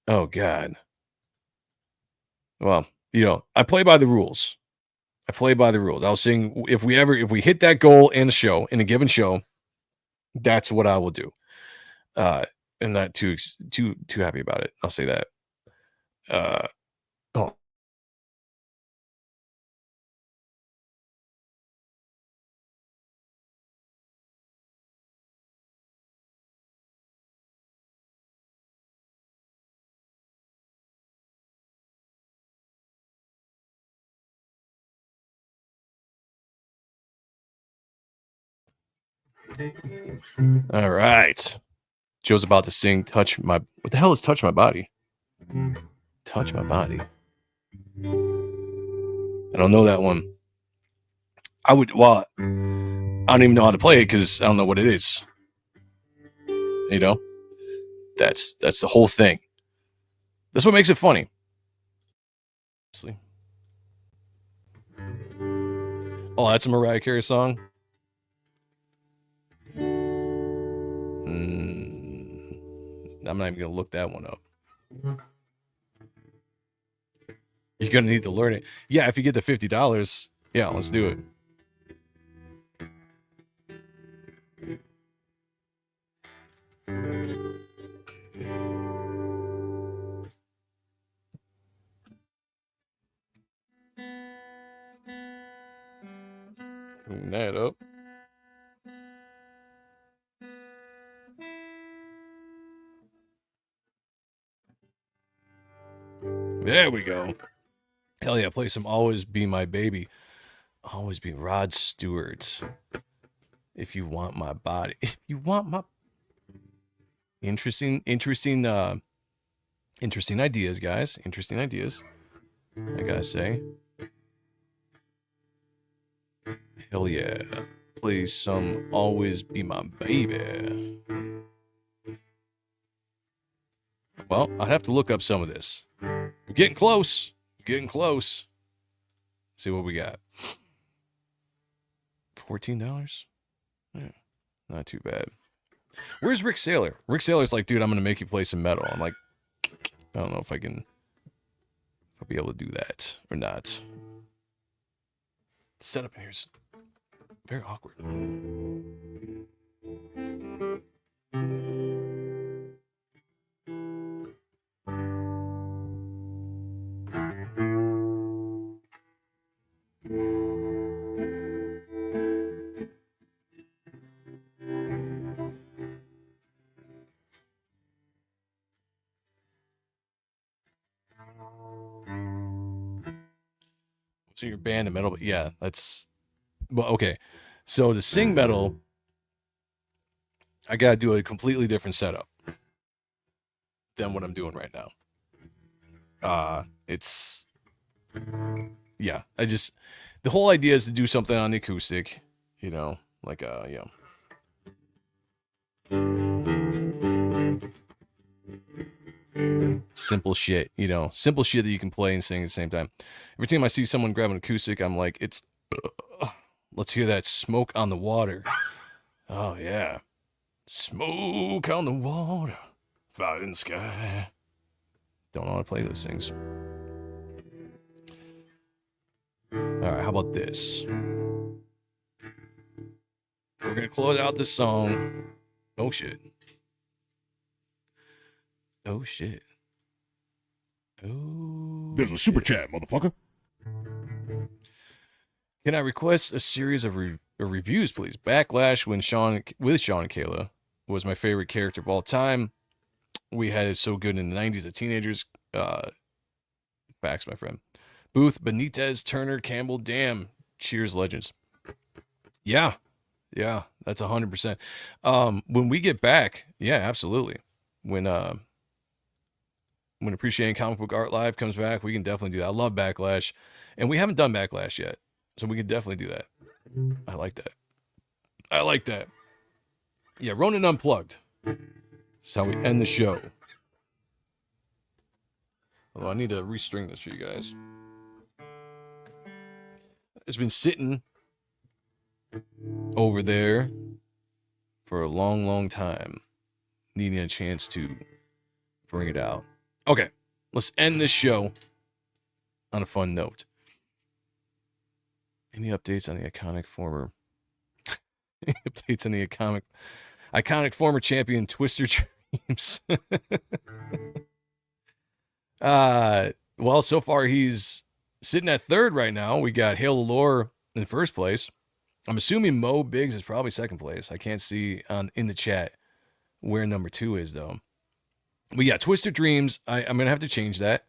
Oh, God. Well, I play by the rules. I'll sing if we hit that goal in a given show. That's what I will do. I'm not too happy about it. I'll say that. All right. Joe's about to sing Touch My... What the hell is Touch My Body? Touch My Body. I don't know that one. I don't even know how to play it because I don't know what it is. That's the whole thing. That's what makes it funny. Oh, that's a Mariah Carey song? I'm not even going to look that one up. You're going to need to learn it. Yeah, if you get the $50, yeah, let's do it. Tune that up. There we go. Hell yeah, play some Always Be My Baby. Always be Rod Stewart. If you want my body. If you want my... Interesting ideas, guys. Interesting ideas. I gotta say. Hell yeah. Play some Always Be My Baby. Well, I'd have to look up some of this. We're getting close. Getting close. See what we got. $14? Yeah, not too bad. Where's Rick Saylor? Rick Saylor's like, dude, I'm going to make you play some metal. I'm like, I don't know if I'll be able to do that or not. Setup in here is very awkward. So your band and metal, but yeah, that's well, okay. So to sing metal, I gotta do a completely different setup than what I'm doing right now. It's yeah, the whole idea is to do something on the acoustic, you know, like simple shit, you know, simple shit that you can play and sing at the same time. Every time I see someone grab an acoustic, I'm like, let's hear that smoke on the water. Oh, yeah. Smoke on the water, fire in the sky. Don't know how to play those things. All right, how about this? We're going to close out this song. Oh, shit. Oh, shit. Oh. There's a super chat, motherfucker. Can I request a series of reviews, please? Backlash with Sean and Kayla was my favorite character of all time. We had it so good in the 90s as teenagers. Facts, my friend. Booth, Benitez, Turner, Campbell, damn. Cheers, legends. Yeah, that's 100%. When we get back, yeah, absolutely. When Appreciating Comic Book Art Live comes back, we can definitely do that. I love Backlash, and we haven't done Backlash yet, so we can definitely do that. I like that. Yeah, Ronin Unplugged. That's how we end the show. Although I need to restring this for you guys. It's been sitting over there for a long, long time, needing a chance to bring it out. Okay, let's end this show on a fun note. Any updates on the iconic former... Any updates on the iconic former champion Twister Dreams? Well, so far he's sitting at third right now. We got Hail the Lore in first place. I'm assuming Mo Biggs is probably second place. I can't see in the chat where number 2 is, though. But yeah, Twister Dreams, I'm going to have to change that.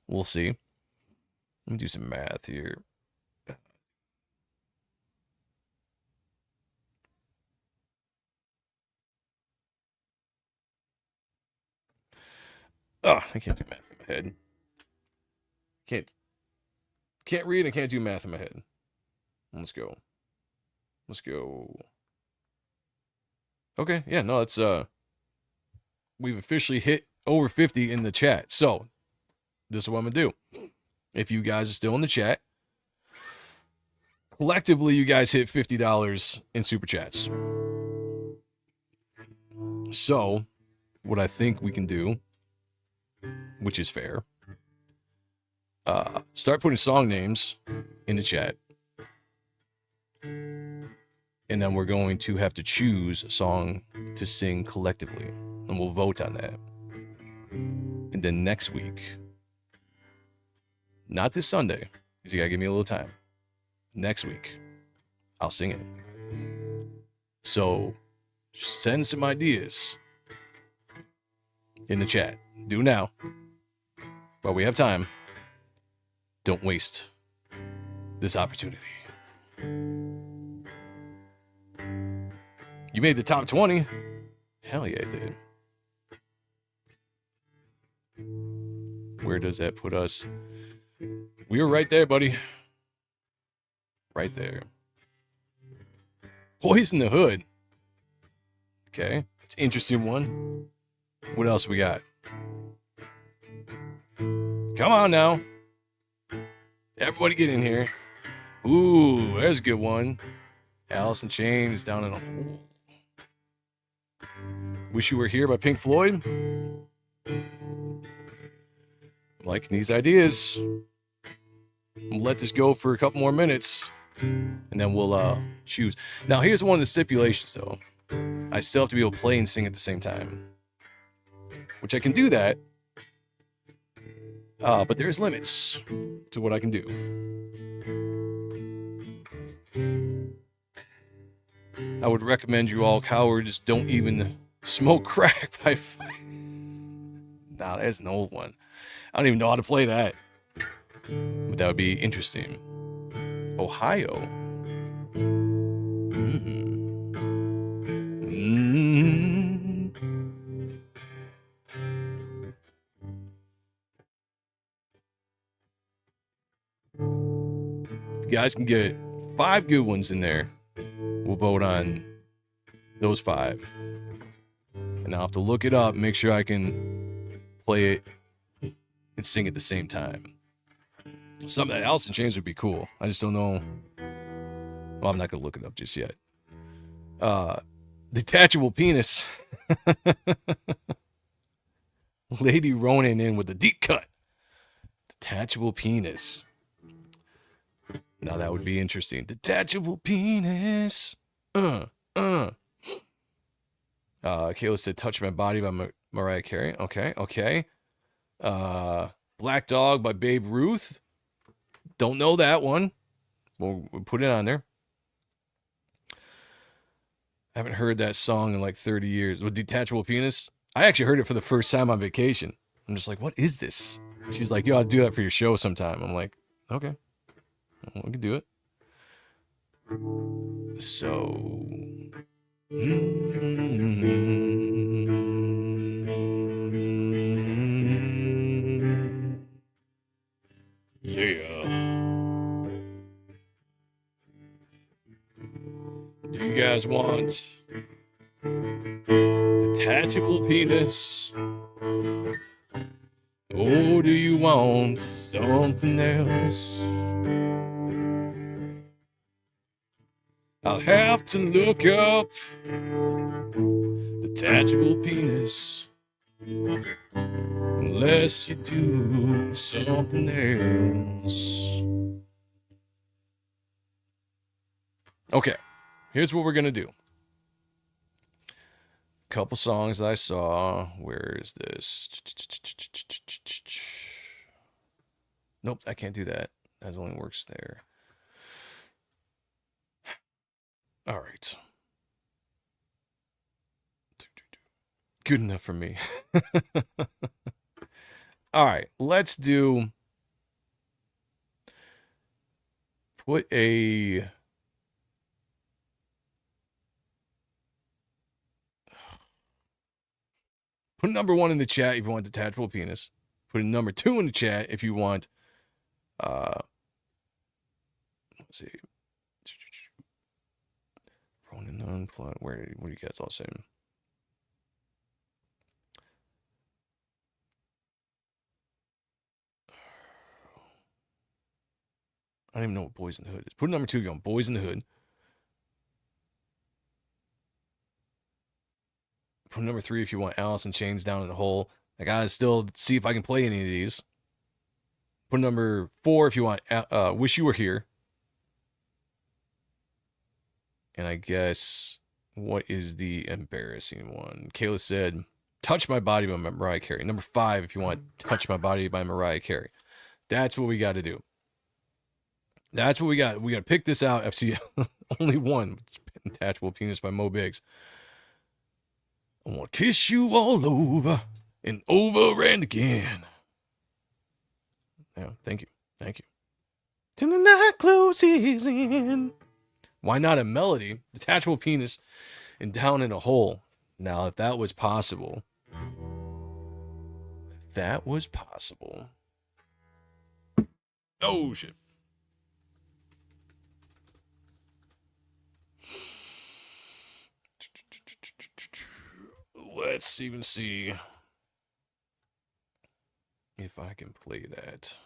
We'll see. Let me do some math here. Oh, I can't do math in my head. Can't read and can't do math in my head. Let's go. Okay, yeah, no, that's we've officially hit over 50 in the chat. So, this is what I'm going to do. If you guys are still in the chat, collectively you guys hit $50 in super chats. So, what I think we can do, which is fair, start putting song names in the chat. And then we're going to have to choose a song to sing collectively. And we'll vote on that. And then next week, not this Sunday, because you gotta give me a little time. Next week, I'll sing it. So send some ideas in the chat. Do now. While we have time, don't waste this opportunity. You made the top 20. Hell yeah, I did. Where does that put us? We were right there, buddy. Right there. Boys in the Hood. Okay, it's an interesting one. What else we got? Come on now. Everybody get in here. Ooh, there's a good one. Alice in Chains, Down in a Hole. Wish You Were Here by Pink Floyd. I'm liking these ideas. We'll let this go for a couple more minutes, and then we'll choose. Now, here's one of the stipulations, though. I still have to be able to play and sing at the same time, which I can do that, but there's limits to what I can do. I would recommend you all cowards don't even smoke crack by... Nah, that's an old one. I don't even know how to play that. But that would be interesting. Ohio. You guys can get 5 good ones in there. We'll vote on those 5. And I'll have to look it up, make sure I can play it and sing at the same time. Some of that Alice in Chains would be cool. I just don't know. Well, I'm not going to look it up just yet. Detachable Penis. Lady Ronin in with the deep cut. Detachable Penis. Now that would be interesting. Detachable Penis. Kayla said Touch My Body by Mariah Carey. Okay. Black Dog by Babe Ruth. Don't know that one. We'll put it on there. I haven't heard that song in like 30 years. With Detachable Penis, I actually heard it for the first time on vacation. I'm just like, what is this? She's like, you ought to do that for your show sometime. I'm like, okay. We can do it. So... Yeah. Do you guys want Detachable Penis? Or do you want something else? I'll have to look up Detachable Penis unless you do something else. Okay, here's what we're gonna do. Couple songs that I saw. Where is this? Nope, I can't do that. That only works there. All right. Good enough for me. All right, let's do... Put a... Put number 1 in the chat if you want Detachable Penis. Put a number 2 in the chat if you want... let's see. Ronin Unplugged. What are you guys all saying? I don't even know what Boys in the Hood is. Put number 2 going. Boys in the Hood. Put number 3 if you want Alice in Chains, Down in the Hole. I gotta still see if I can play any of these. Put number 4 if you want Wish You Were Here. And I guess, what is the embarrassing one? Kayla said, Touch My Body by Mariah Carey. Number 5, if you want Touch My Body by Mariah Carey. That's what we got to do. That's what we got. We got to pick this out. I've seen only one. Detachable Penis by Mo Biggs. I want to kiss you all over and over and again. Yeah, thank you. Thank you. Till the night closes in. Why not a melody? Detachable Penis and Down in a Hole. Now, if that was possible. If that was possible. Oh, shit. Let's even see if I can play that.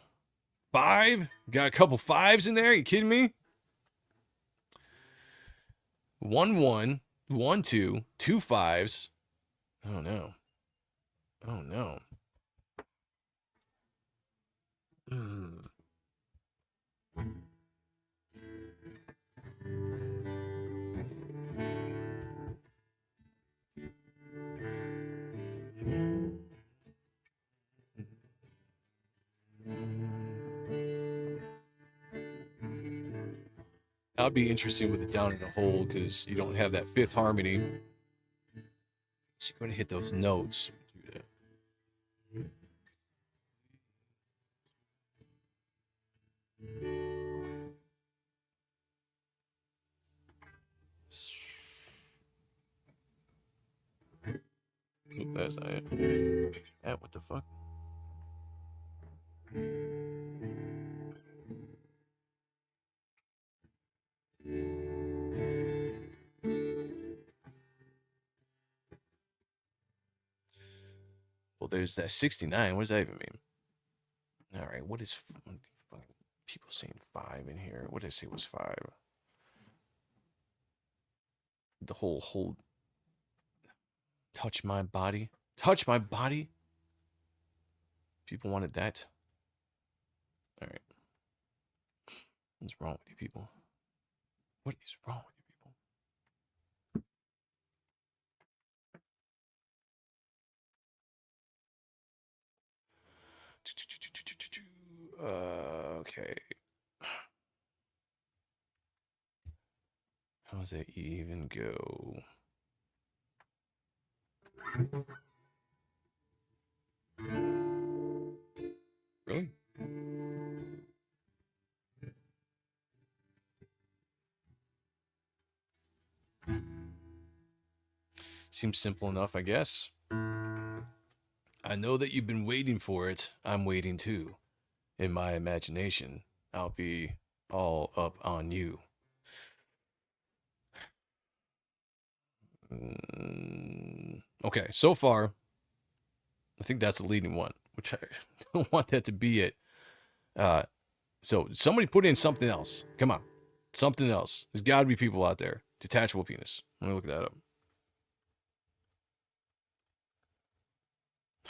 5? Got a couple 5s in there? You kidding me? 1 1, 1 2, 2 5s. Oh no. Oh no. That'll be interesting with it down in the hole because you don't have that 5th harmony. So you're going to hit those notes. Do that. Oop, that's not it. What the fuck? Well, there's that 69. What does that even mean? All right, what is people saying 5 in here? What did I say was 5? The whole touch my body. Touch my body. People wanted that. All right. What's wrong with you people? What is wrong with you people? Okay. How does that even go? Really? Seems simple enough, I guess. I know that you've been waiting for it. I'm waiting too. In my imagination, I'll be all up on you. Okay, so far, I think that's the leading one, which I don't want that to be it. So somebody put in something else. Come on. Something else. There's got to be people out there. Detachable penis. Let me look that up.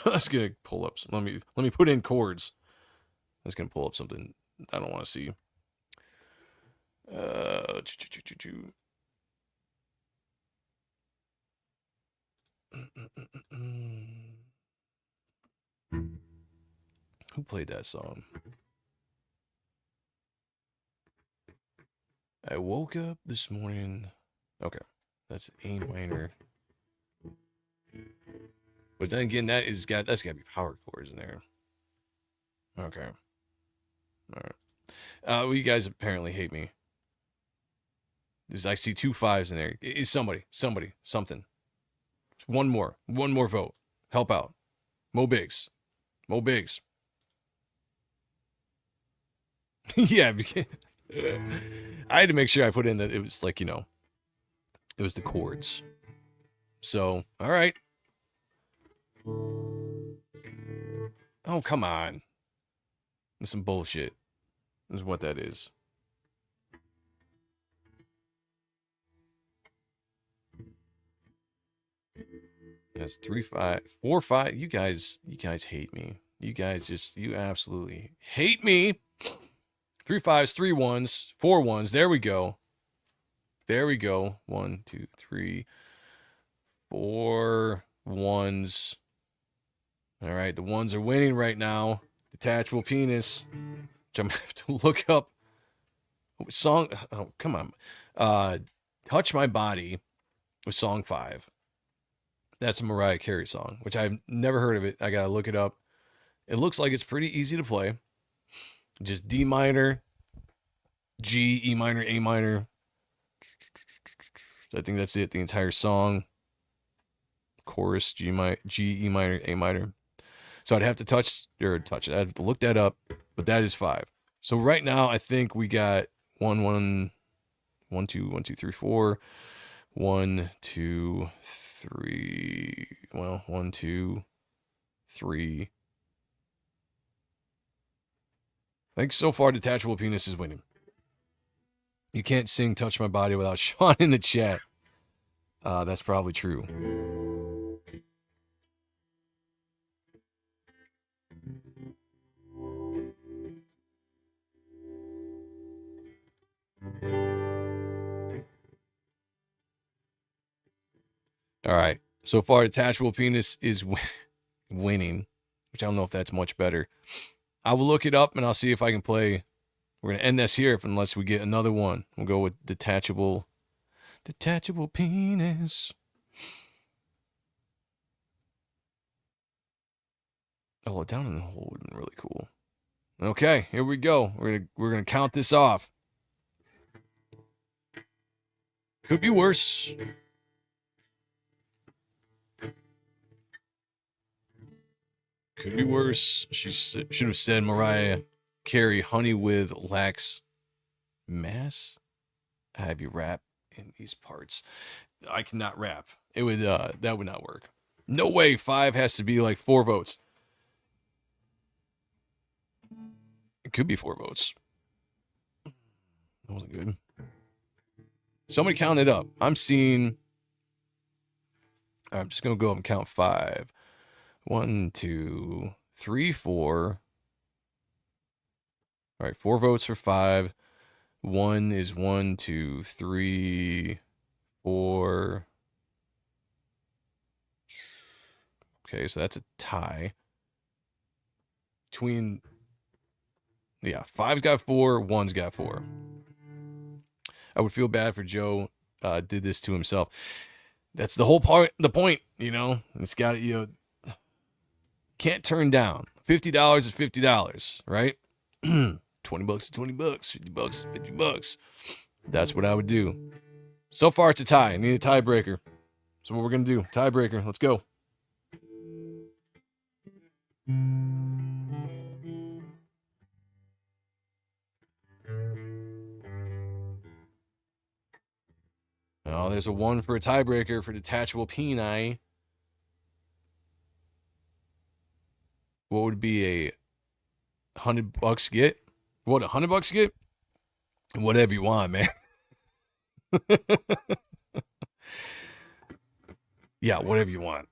That's gonna pull up some, let me put in chords. That's gonna pull up something I don't want to see. Who played that song? I woke up this morning. Okay, that's A minor. But then again, that's got to be power chords in there. Okay. All right. Well, you guys apparently hate me. I see 2 5s in there. Is something. One more vote. Help out. Mo Biggs. Yeah. I had to make sure I put in that it was like, it was the chords. So, all right. Oh, come on. That's some bullshit. This is what that is. That's 3 5 4 5. You guys hate me. You absolutely hate me. 3 5s, 3 1s, 4 1s. There we go. There we go. 1, 2, 3, 4 ones. All right, the ones are winning right now. Detachable penis, which I'm gonna have to look up. Song, oh, come on. Touch My Body was song 5. That's a Mariah Carey song, which I've never heard of it. I gotta look it up. It looks like it's pretty easy to play. Just D minor, G, E minor, A minor. I think that's it. The entire song. Chorus, G, E minor, A minor. So I'd have to touch it. I'd have to look that up, but that is 5. So right now, I think we got 1, 2, 1, 2, 3, 4. 1, 2, 3. Well, 1, 2, 3. I think so far, Detachable Penis is winning. You can't sing Touch My Body without Sean in the chat. That's probably true. All right. So far, Detachable Penis is winning, which I don't know if that's much better. I will look it up and I'll see if I can play. We're going to end this here unless we get another one. We'll go with Detachable Penis. Oh, Down in the Hole would have been really cool. Okay, here we go. We're gonna count this off. Could be worse. Could be worse. She should have said Mariah Carey, Honey with Lax Mass. I have you rap in these parts. I cannot rap. It would that would not work. No way. 5 has to be like 4 votes. It could be 4 votes. That wasn't good. Somebody count it up. I'm seeing. I'm just gonna go up and count 5. 1, 2, 3, 4. All right, 4 votes for 5. 1 is 1, 2, 3, 4. Okay, so that's a tie. Between, yeah, 5's got 4, 1's got 4. I would feel bad for Joe did this to himself. That's the whole part, the point, you know. It's got, you know, can't turn down. $50 is $50, right? $20 is $20, $50 is $50. That's what I would do. So far, it's a tie. I need a tiebreaker. So what we're gonna do? Tiebreaker. Let's go. Oh, there's a 1 for a tiebreaker for Detachable Peni. What would be a $100 get? What, $100 get? Whatever you want, man. Yeah, whatever you want.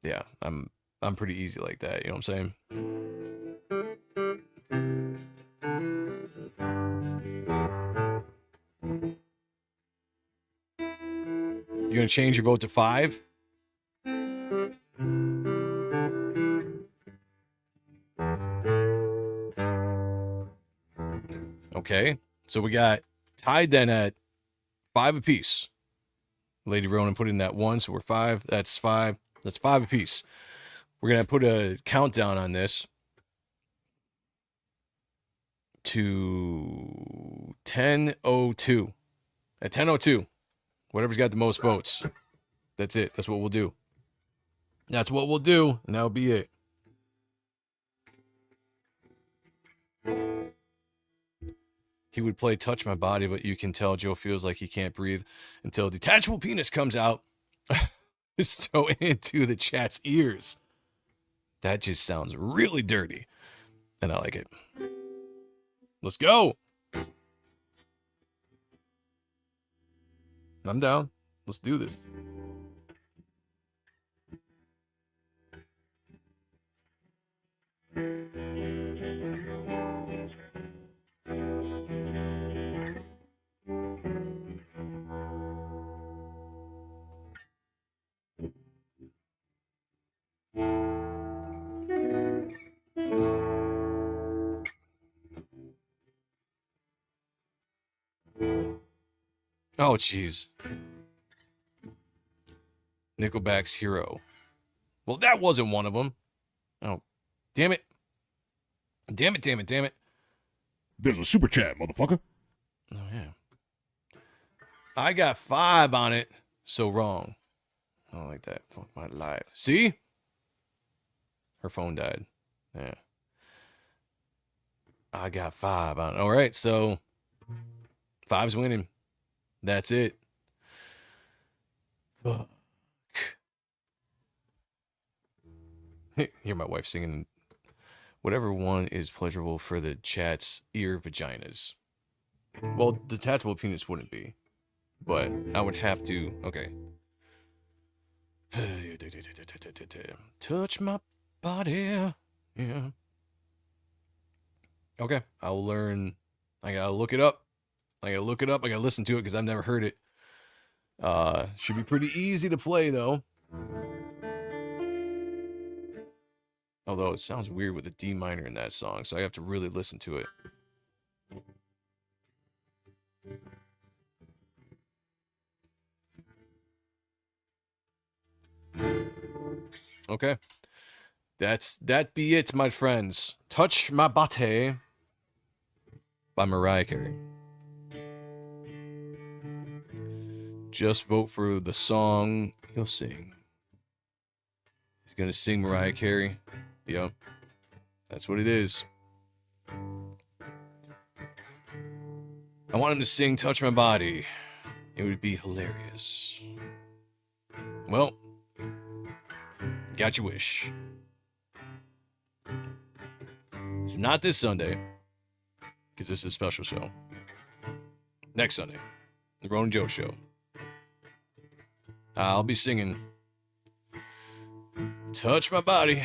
Yeah, I'm pretty easy like that, you know what I'm saying? You're gonna change your vote to 5? Okay, so we got tied then at 5 apiece. Lady Ronin put in that 1, so we're 5. That's 5. That's 5 apiece. We're gonna put a countdown on this to 10:02. At 10:02, whatever's got the most votes, that's it. That's what we'll do. That's what we'll do, and that'll be it. He would play Touch My Body, but you can tell Joe feels like he can't breathe until Detachable Penis comes out. So into the chat's ears. That just sounds really dirty. And I like it. Let's go. I'm down. Let's do this. Oh, jeez. Nickelback's Hero. Well, that wasn't one of them. Oh, damn it. Damn it. There's a super chat, motherfucker. Oh, yeah. I got 5 on it. So wrong. I don't like that. Fuck my life. See? Her phone died. Yeah. I got 5 on it. All right, so 5's winning. That's it. Fuck. Hear my wife singing. Whatever one is pleasurable for the chat's ear vaginas. Well, detachable penis wouldn't be. But I would have to. Okay. Touch my body. Yeah. Okay. I'll learn. I gotta look it up. I gotta listen to it because I've never heard it. Should be pretty easy to play though. Although it sounds weird with a D minor in that song, so I have to really listen to it. Okay. That be it, my friends. Touch My Body by Mariah Carey. Just vote for the song he'll sing. He's gonna sing Mariah Carey. Yep. That's what it is. I want him to sing Touch My Body. It would be hilarious. Well, got your wish. So not this Sunday, because this is a special show. Next Sunday, the RONIN JOE show. I'll be singing Touch My Body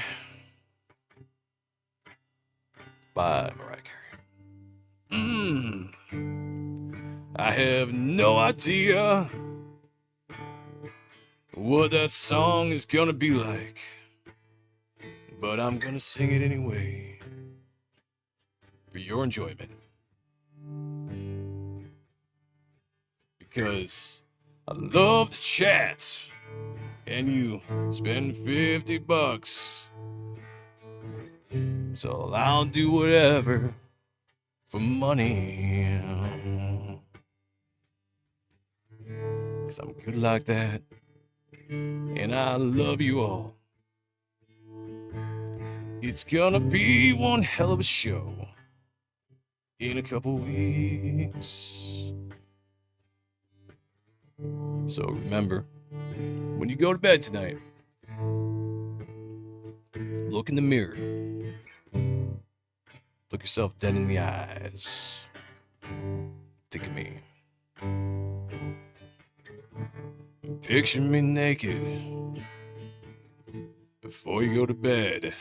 by Mariah Carey. I have no idea what that song is gonna be like, but I'm gonna sing it anyway for your enjoyment. Because I love to chat, and you spend $50. So I'll do whatever for money. 'Cause I'm good like that, and I love you all. It's gonna be one hell of a show in a couple weeks. So remember, when you go to bed tonight, look in the mirror. Look yourself dead in the eyes. Think of me. Picture me naked before you go to bed.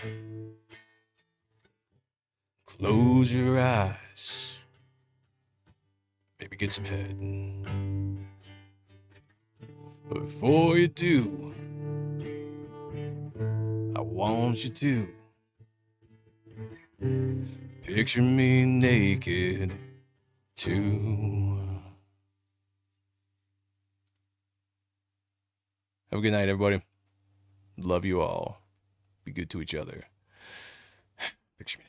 Close your eyes. Maybe get some head. But before you do, I want you to picture me naked too. Have a good night, everybody. Love you all. Be good to each other. Picture me